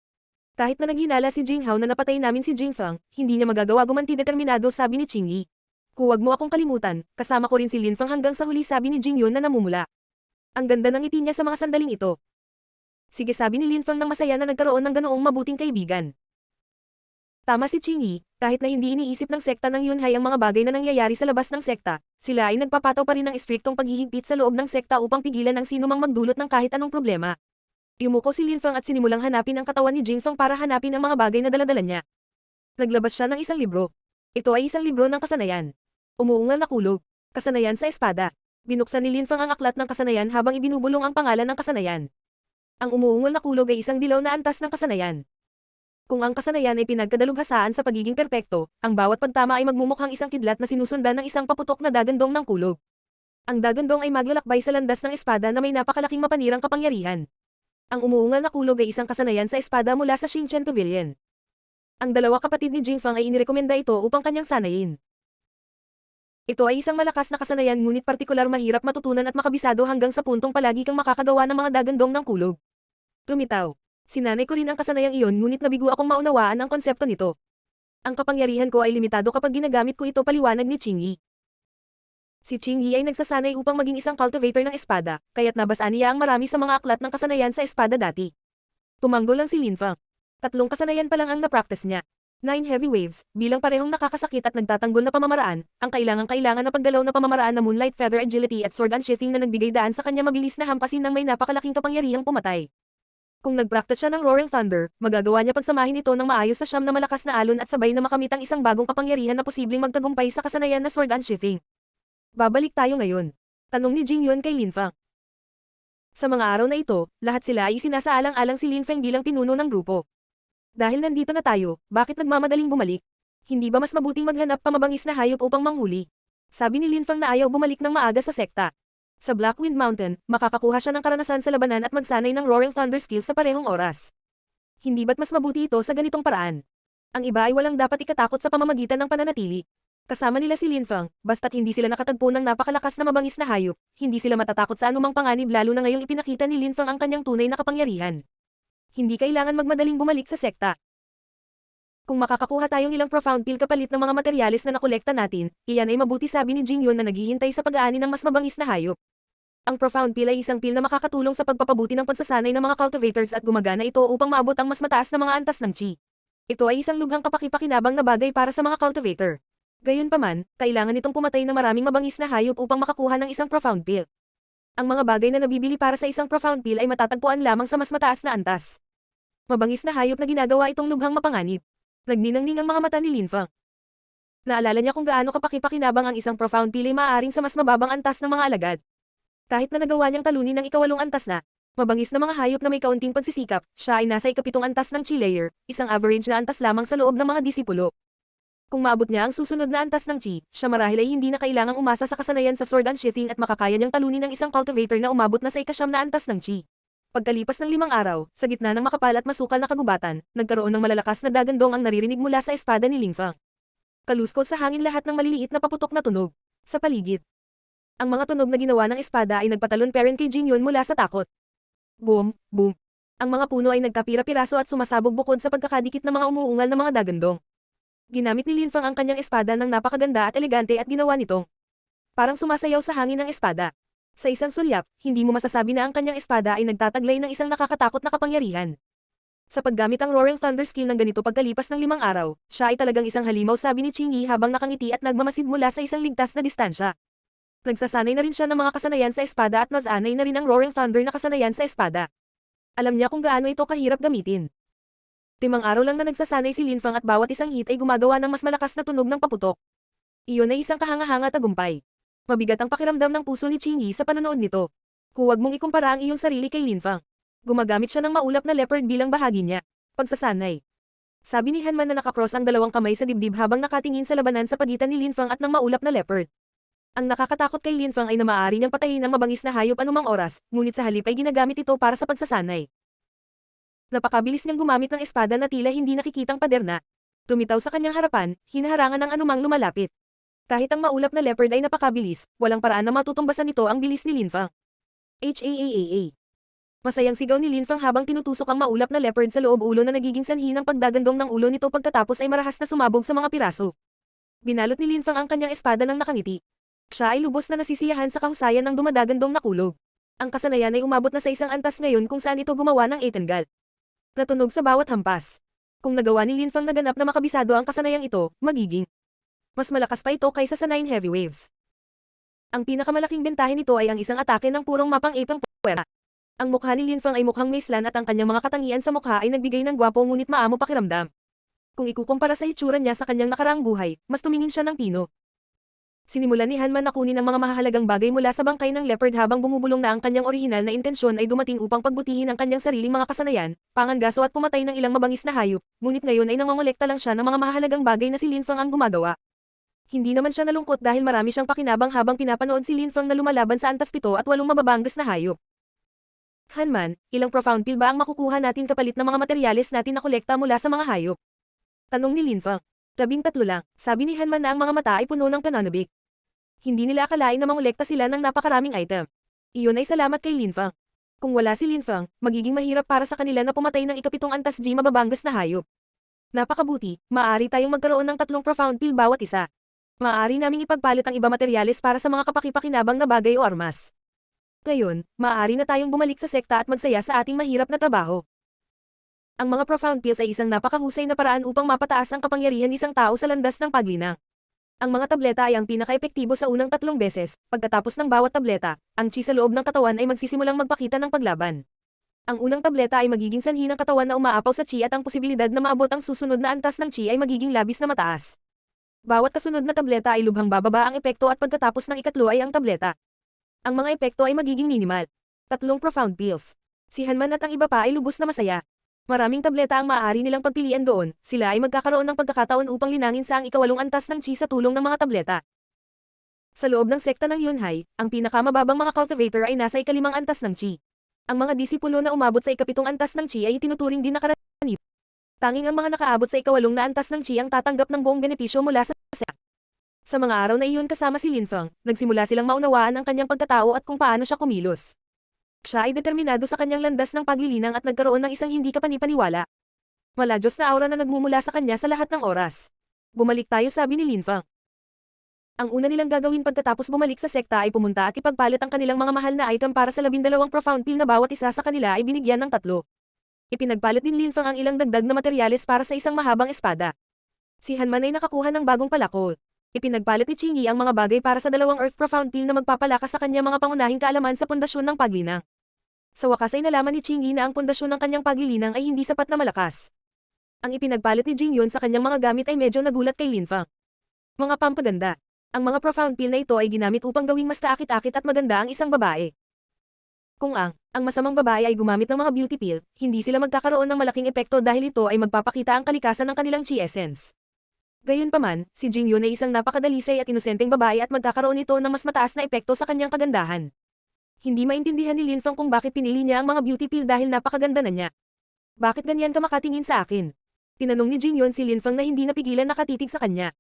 Kahit na naghinala si Jing Hao na napatay namin si Jing Feng, hindi niya magagawa gumanti, determinado, sabi ni Qing Yi. Huwag mo akong kalimutan, kasama ko rin si Lin Feng hanggang sa huli, sabi ni Jing Yun na namumula. Ang ganda ng ngiti niya sa mga sandaling ito. Sige, sabi ni Lin Feng nang masaya na nagkaroon ng ganoong mabuting kaibigan. Tama si Qing Yi, kahit na hindi iniisip ng sekta ng Yunhai ang mga bagay na nangyayari sa labas ng sekta, sila ay nagpapataw pa rin ng istriktong paghihigpit sa loob ng sekta upang pigilan ang sino mang magdulot ng kahit anong problema. Yumuko si Lin Feng at sinimulang hanapin ang katawan ni Jing Feng para hanapin ang mga bagay na daladala niya. Naglabas siya ng isang libro. Ito ay isang libro ng kasanayan. Umuungal na kulog. Kasanayan sa espada. Binuksan ni Lin Feng ang aklat ng kasanayan habang ibinubulong ang pangalan ng kasanayan. Ang umuungol na kulog ay isang dilaw na antas ng kasanayan. Kung ang kasanayan ay pinagkadalubhasaan sa pagiging perpekto, ang bawat pagtama ay magmumukhang isang kidlat na sinusundan ng isang paputok na dagandong ng kulog. Ang dagandong ay maglalakbay sa landas ng espada na may napakalaking mapanirang kapangyarihan. Ang umuungal na kulog ay isang kasanayan sa espada mula sa Xingchen Pavilion. Ang dalawa kapatid ni Jing Feng ay inirekomenda ito upang kanyang sanayin. Ito ay isang malakas na kasanayan ngunit partikular mahirap matutunan at makabisado hanggang sa puntong palagi kang makakagawa ng mga dagandong ng kulog. Lumitaw. Sinanay ko rin ang kasanayang iyon ngunit nabigo akong maunawaan ang konsepto nito. Ang kapangyarihan ko ay limitado kapag ginagamit ko ito, paliwanag ni Qing Yi. Si Qing Yi ay nagsasanay upang maging isang cultivator ng espada, kaya't nabasa niya ang marami sa mga aklat ng kasanayan sa espada dati. Tumanggol lang si Lin Feng. 3 kasanayan pa lang ang na-practice niya. 9 heavy waves, bilang parehong nakakasakit at nagtatanggol na pamamaraan, ang kailangan na paggalaw na pamamaraan na moonlight feather agility at sword unsheathing na nagbigay daan sa kanya mabilis na hampasin ng may napakalaking kapangyarihang pumatay. Kung nag-practice siya ng Roaring Thunder, magagawa niya pagsamahin ito ng maayos sa siyam na malakas na alon at sabay na makamit ang isang bagong kapangyarihan na posibleng magtagumpay sa kasanayan na sword unsheathing. Babalik tayo ngayon. Tanong ni Jing Yun kay Lin Feng. Sa mga araw na ito, lahat sila ay isinasaalang-alang si Lin Feng bilang pinuno ng grupo. Dahil nandito na tayo, bakit nagmamadaling bumalik? Hindi ba mas mabuting maghanap pa mabangis na hayop upang manghuli? Sabi ni Lin Feng na ayaw bumalik ng maaga sa sekta. Sa Blackwind Mountain, makakakuha siya ng karanasan sa labanan at magsanay ng Roaring Thunder skills sa parehong oras. Hindi ba't mas mabuti ito sa ganitong paraan? Ang iba ay walang dapat ikatakot sa pamamagitan ng pananatili. Kasama nila si Lin Feng, basta't hindi sila nakatagpo ng napakalakas na mabangis na hayop, hindi sila matatakot sa anumang panganib, lalo na ngayong ipinakita ni Lin Feng ang kanyang tunay na kapangyarihan. Hindi kailangan magmadaling bumalik sa sekta. Kung makakakuha tayong ilang profound pill kapalit ng mga materyales na nakolekta natin, iyan ay mabuti, sabi ni Jing Yun na naghihintay sa pag-aani ng mas mabangis na hayop. Ang profound pill ay isang pill na makakatulong sa pagpapabuti ng pagsasanay ng mga cultivators at gumagana ito upang maabot ang mas mataas na mga antas ng chi. Ito ay isang lubhang kapakipakinabang na bagay para sa mga cultivator. Gayunpaman, kailangan nitong pumatay ng maraming mabangis na hayop upang makakuha ng isang profound pill. Ang mga bagay na nabibili para sa isang profound pill ay matatagpuan lamang sa mas mataas na antas. Mabangis na hayop na ginagawa itong lubhang mapanganib. Nagninang-ning ang mga mata ni Linfang. Naalala niya kung gaano kapaki-pakinabang ang isang profound pill ay maaaring sa mas mababang antas ng mga alagad. Kahit na nagawa niyang talunin ng ikawalong antas na, mabangis na mga hayop na may kaunting pagsisikap, siya ay nasa ikapitong antas ng chi layer, isang average na antas lamang sa loob ng mga disipulo. Kung maabot niya ang susunod na antas ng chi, siya marahil ay hindi na kailangang umasa sa kasanayan sa sword unsheathing at makakaya niyang talunin ng isang cultivator na umabot na sa ikasyam na antas ng chi. Pagkalipas ng 5 araw, sa gitna ng makapal at masukal na kagubatan, nagkaroon ng malalakas na dagandong ang naririnig mula sa espada ni Linfang. Kaluskos sa hangin lahat ng maliliit na paputok na tunog. Sa paligid. Ang mga tunog na ginawa ng espada ay nagpatalon peren kay Jin Yun mula sa takot. Boom, boom. Ang mga puno ay nagkapira-piraso at sumasabog bukod sa pagkakadikit ng mga umuungal na mga dagandong. Ginamit ni Linfang ang kanyang espada ng napakaganda at elegante at ginawa nitong parang sumasayaw sa hangin ng espada. Sa isang sulyap, hindi mo masasabi na ang kanyang espada ay nagtataglay ng isang nakakatakot na kapangyarihan. Sa paggamit ang Roaring Thunder skill ng ganito pagkalipas ng 5 araw, siya ay talagang isang halimaw, sabi ni Qing Yi habang nakangiti at nagmamasid mula sa isang ligtas na distansya. Nagsasanay na rin siya ng mga kasanayan sa espada at nasanay na rin ang Roaring Thunder na kasanayan sa espada. Alam niya kung gaano ito kahirap gamitin. 5 araw lang na nagsasanay si Linfang at bawat isang hit ay gumagawa ng mas malakas na tunog ng paputok. Iyon ay isang kahanga-hanga tagumpay. Mabigat ang pakiramdam ng puso ni Qing Yi sa panonood nito. Huwag mong ikumpara ang iyong sarili kay Linfang. Gumagamit siya ng maulap na leopard bilang bahagi niya. Pagsasanay. Sabi ni Hanman na nakakross ang dalawang kamay sa dibdib habang nakatingin sa labanan sa pagitan ni Linfang at ng maulap na leopard. Ang nakakatakot kay Linfang ay na maaari niyang patayin ang mabangis na hayop anumang oras, ngunit sa halip ay ginagamit ito para sa pagsasanay. Napakabilis niyang gumamit ng espada na tila hindi nakikitang pader na. Tumitaw sa kanyang harapan, hinaharangan ng anumang lumalapit. Kahit ang maulap na leopard ay napakabilis, walang paraan na matutumbasan nito ang bilis ni Linfang. HAAAA. Masayang sigaw ni Linfang habang tinutusok ang maulap na leopard sa loob ulo na nagiging sanhi ng pagdagandong ng ulo nito pagkatapos ay marahas na sumabog sa mga piraso. Binalot ni Linfang ang kanyang espada ng nakangiti. Siya ay lubos na nasisiyahan sa kahusayan ng dumadagandong na kulog. Ang kasanayan ay umabot na sa isang antas ngayon kung saan ito gumawa ng etenggal. Natunog sa bawat hampas. Kung nagawa ni Linfang na ganap na makabisado ang kasanayang ito, magiging mas malakas pa ito kaysa sa 9 heavy waves. Ang pinakamalaking bentahe nito ay ang isang atake ng purong mapang-ipang puwera. Ang mukha ni Linfang ay mukhang maislan at ang kanyang mga katangian sa mukha ay nagbigay ng gwapo ngunit maamo pakiramdam. Kung ikukumpara sa hitsura niya sa kanyang nakaraang buhay, mas tumingin siya ng pino. Sinimulan ni Hanman na kunin ang mga mahahalagang bagay mula sa bangkay ng leopard habang bumubulong na ang kanyang orihinal na intensyon ay dumating upang pagbutihin ang kanyang sariling mga kasanayan, pangangaso at pumatay ng ilang mabangis na hayop, ngunit ngayon ay nangongolekta lang siya ng mga mahahalagang bagay na si Linfang ang gumagawa. Hindi naman siya nalungkot dahil marami siyang pakinabang habang pinapanood si Linfang na lumalaban sa antas 7 at 8 mababanggas na hayop. Hanman, ilang profound pill ba ang makukuha natin kapalit ng mga materyales natin na kolekta mula sa mga hayop? Tanong ni Linfang. 13 lang, sabi ni Hanman na ang mga mata ay puno ng pananabik. Hindi nila akalain na mangolekta sila ng napakaraming item. Iyon ay salamat kay Linfang. Kung wala si Linfang, magiging mahirap para sa kanila na pumatay ng ikapitong antas G mababanggas na hayop. Napakabuti, maaari tayong magkaroon ng 3 profound pill bawat isa. Maaari naming ipagpalit ang iba materyales para sa mga kapaki-pakinabang na bagay o armas. Ngayon, maaari na tayong bumalik sa sekta at magsaya sa ating mahirap na trabaho. Ang mga profound pills ay isang napakahusay na paraan upang mapataas ang kapangyarihan ng isang tao sa landas ng paglinang. Ang mga tableta ay ang pinaka-epektibo sa unang 3 beses, pagkatapos ng bawat tableta, ang chi sa loob ng katawan ay magsisimulang magpakita ng paglaban. Ang unang tableta ay magiging sanhi ng katawan na umaapaw sa chi at ang posibilidad na maabot ang susunod na antas ng chi ay magiging labis na mataas. Bawat kasunod na tableta ay lubhang bababa ang epekto at pagkatapos ng ikatlo ay ang tableta. Ang mga epekto ay magiging minimal. 3 profound pills. Si Hanman at ang iba pa ay lubos na masaya. Maraming tableta ang maaari nilang pagpilian doon, sila ay magkakaroon ng pagkakataon upang linangin sa ang ikawalong antas ng chi sa tulong ng mga tableta. Sa loob ng sekta ng Yunhai, ang pinakamababang mga cultivator ay nasa ikalimang antas ng chi. Ang mga disipulo na umabot sa ikapitong antas ng chi ay itinuturing din na karaniwan. Tanging ang mga nakaabot sa ikawalong na antas ng chi ang tatanggap ng buong benepisyo mula sa sekta. Sa mga araw na iyon kasama si Linfang, nagsimula silang maunawaan ang kanyang pagkatao at kung paano siya kumilos. Siya ay determinado sa kanyang landas ng paglilinang at nagkaroon ng isang hindi kapanipaniwala. Maladyos na aura na nagmumula sa kanya sa lahat ng oras. Bumalik tayo, sabi ni Linfang. Ang una nilang gagawin pagkatapos bumalik sa sekta ay pumunta at ipagpalit ang kanilang mga mahal na item para sa 12 profound pill na bawat isa sa kanila ay binigyan ng 3. Ipinagpalit din Linfang ang ilang dagdag na materyales para sa isang mahabang espada. Si Hanman ay nakakuha ng bagong palakol. Ipinagpalit ni Qingyi ang mga bagay para sa dalawang Earth Profound Peel na magpapalakas sa kanya mga pangunahing kaalaman sa pundasyon ng paglinang. Sa wakas ay nalaman ni Qingyi na ang pundasyon ng kanyang paglilinang ay hindi sapat na malakas. Ang ipinagpalit ni Jingyun sa kanyang mga gamit ay medyo nagulat kay Linfang. Mga pampaganda. Ang mga Profound Peel na ito ay ginamit upang gawing mas kaakit-akit at maganda ang isang babae. Kung ang masamang babae ay gumamit ng mga beauty pill, hindi sila magkakaroon ng malaking epekto dahil ito ay magpapakita ang kalikasan ng kanilang chi essence. Gayunpaman, si Jingyun ay isang napakadalisay at inosenteng babae at magkakaroon ito ng mas mataas na epekto sa kanyang kagandahan. Hindi maintindihan ni Linfang kung bakit pinili niya ang mga beauty pill dahil napakaganda na niya. Bakit ganyan ka makatingin sa akin? Tinanong ni Jingyun si Linfang na hindi napigilan nakatitig sa kanya.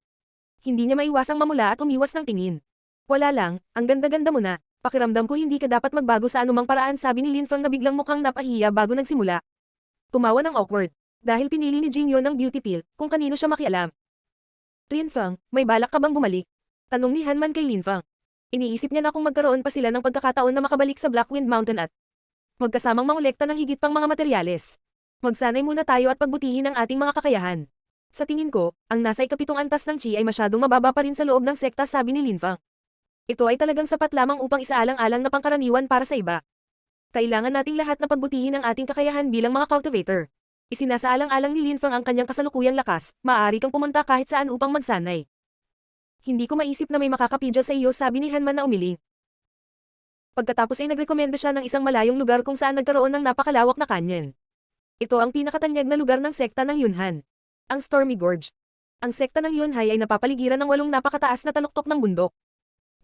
Hindi niya maiwasang mamula at umiwas ng tingin. Wala lang, ang ganda-ganda mo na. Pakiramdam ko hindi ka dapat magbago sa anumang paraan, sabi ni Linfang na biglang mukhang napahiya bago nagsimula. Tumawa ng awkward. Dahil pinili ni Jingyun ang beauty pill, kung kanino siya makialam. Linfang, may balak ka bang bumalik? Tanong ni Hanman kay Linfang. Iniisip niya na kung magkaroon pa sila ng pagkakataon na makabalik sa Blackwind Mountain at magkasamang mangolekta ng higit pang mga materyales. Magsanay muna tayo at pagbutihin ang ating mga kakayahan. Sa tingin ko, ang nasa ikapitong antas ng chi ay masyadong mababa pa rin sa loob ng sekta, sabi ni Linfang. Ito ay talagang sapat lamang upang isaalang-alang na pangkaraniwan para sa iba. Kailangan nating lahat na pagbutihin ang ating kakayahan bilang mga cultivator. Isinasaalang-alang ni Linfang ang kanyang kasalukuyang lakas, maaari kang pumunta kahit saan upang magsanay. Hindi ko maisip na may makakapidya sa iyo, sabi ni Hanman na umiling. Pagkatapos ay nagrekomenda siya ng isang malayong lugar kung saan nagkaroon ng napakalawak na canyon. Ito ang pinakatanyag na lugar ng sekta ng Yunhan. Ang Stormy Gorge. Ang sekta ng Yunhai ay napapaligiran ng 8 napakataas na taluktok ng bundok.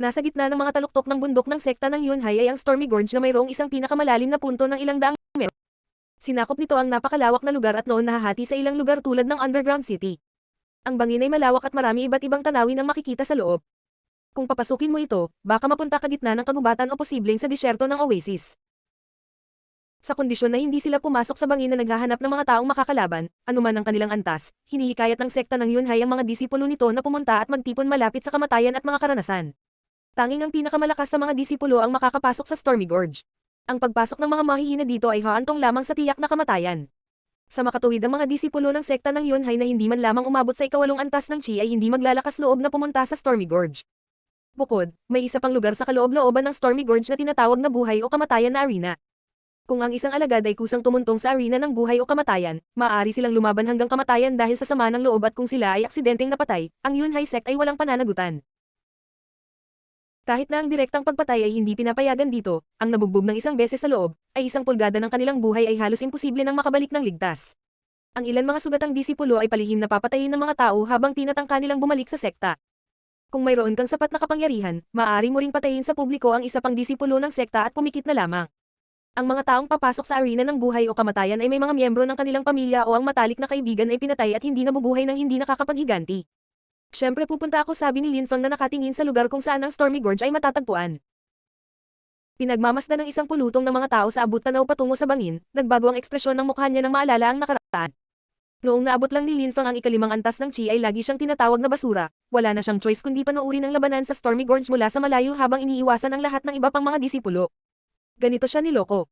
Nasa gitna ng mga taluktok ng bundok ng sekta ng Yunhai ay ang Stormy Gorge na mayroong isang pinakamalalim na punto ng ilang daang metro. Sinakop nito ang napakalawak na lugar at noon nahahati sa ilang lugar tulad ng Underground City. Ang bangin ay malawak at marami iba't ibang tanawin ang makikita sa loob. Kung papasukin mo ito, baka mapunta ka gitna ng kagubatan o posibleng sa disyerto ng oasis. Sa kondisyon na hindi sila pumasok sa bangin na naghahanap ng mga taong makakalaban, anuman ang kanilang antas, hinihikayat ng sekta ng Yunhai ang mga disipulo nito na pumunta at magtipon malapit sa kamatayan at mga karanasan. Tanging ang pinakamalakas sa mga disipulo ang makakapasok sa Stormy Gorge. Ang pagpasok ng mga mahihina dito ay haantong lamang sa tiyak na kamatayan. Sa makatuwid ang mga disipulo ng sekta ng Yunhai na hindi man lamang umabot sa ikawalong antas ng chi ay hindi maglalakas loob na pumunta sa Stormy Gorge. Bukod, may isa pang lugar sa kaloob-looban ng Stormy Gorge na tinatawag na buhay o kamatayan na arena. Kung ang isang alagad ay kusang tumuntong sa arena ng buhay o kamatayan, maaari silang lumaban hanggang kamatayan dahil sa sama ng loob at kung sila ay aksidenteng napatay, ang Yunhai sect ay walang pananagutan. Kahit na ang direktang pagpatay ay hindi pinapayagan dito, ang nabugbog ng isang beses sa loob, ay 1 pulgada ng kanilang buhay ay halos imposible nang makabalik ng ligtas. Ang ilan mga sugatang disipulo ay palihim na papatayin ng mga tao habang tinatangka nilang bumalik sa sekta. Kung mayroon kang sapat na kapangyarihan, maaari mo ring patayin sa publiko ang isa pang disipulo ng sekta at pumikit na lamang. Ang mga taong papasok sa arena ng buhay o kamatayan ay may mga miyembro ng kanilang pamilya o ang matalik na kaibigan ay pinatay at hindi nabubuhay ng hindi nakakapaghiganti. Siyempre pupunta ako, sabi ni Linfang na nakatingin sa lugar kung saan ang Stormy Gorge ay matatagpuan. Pinagmamasdan ng isang pulutong ng mga tao sa abot tanaw patungo sa bangin, nagbago ang ekspresyon ng mukha niya nang maalala ang nakaraan. Noong naabot lang ni Linfang ang ikalimang antas ng chi ay lagi siyang tinatawag na basura, wala na siyang choice kundi panoorin ang labanan sa Stormy Gorge mula sa malayo habang iniiwasan ang lahat ng iba pang mga disipulo. Ganito siya niloko.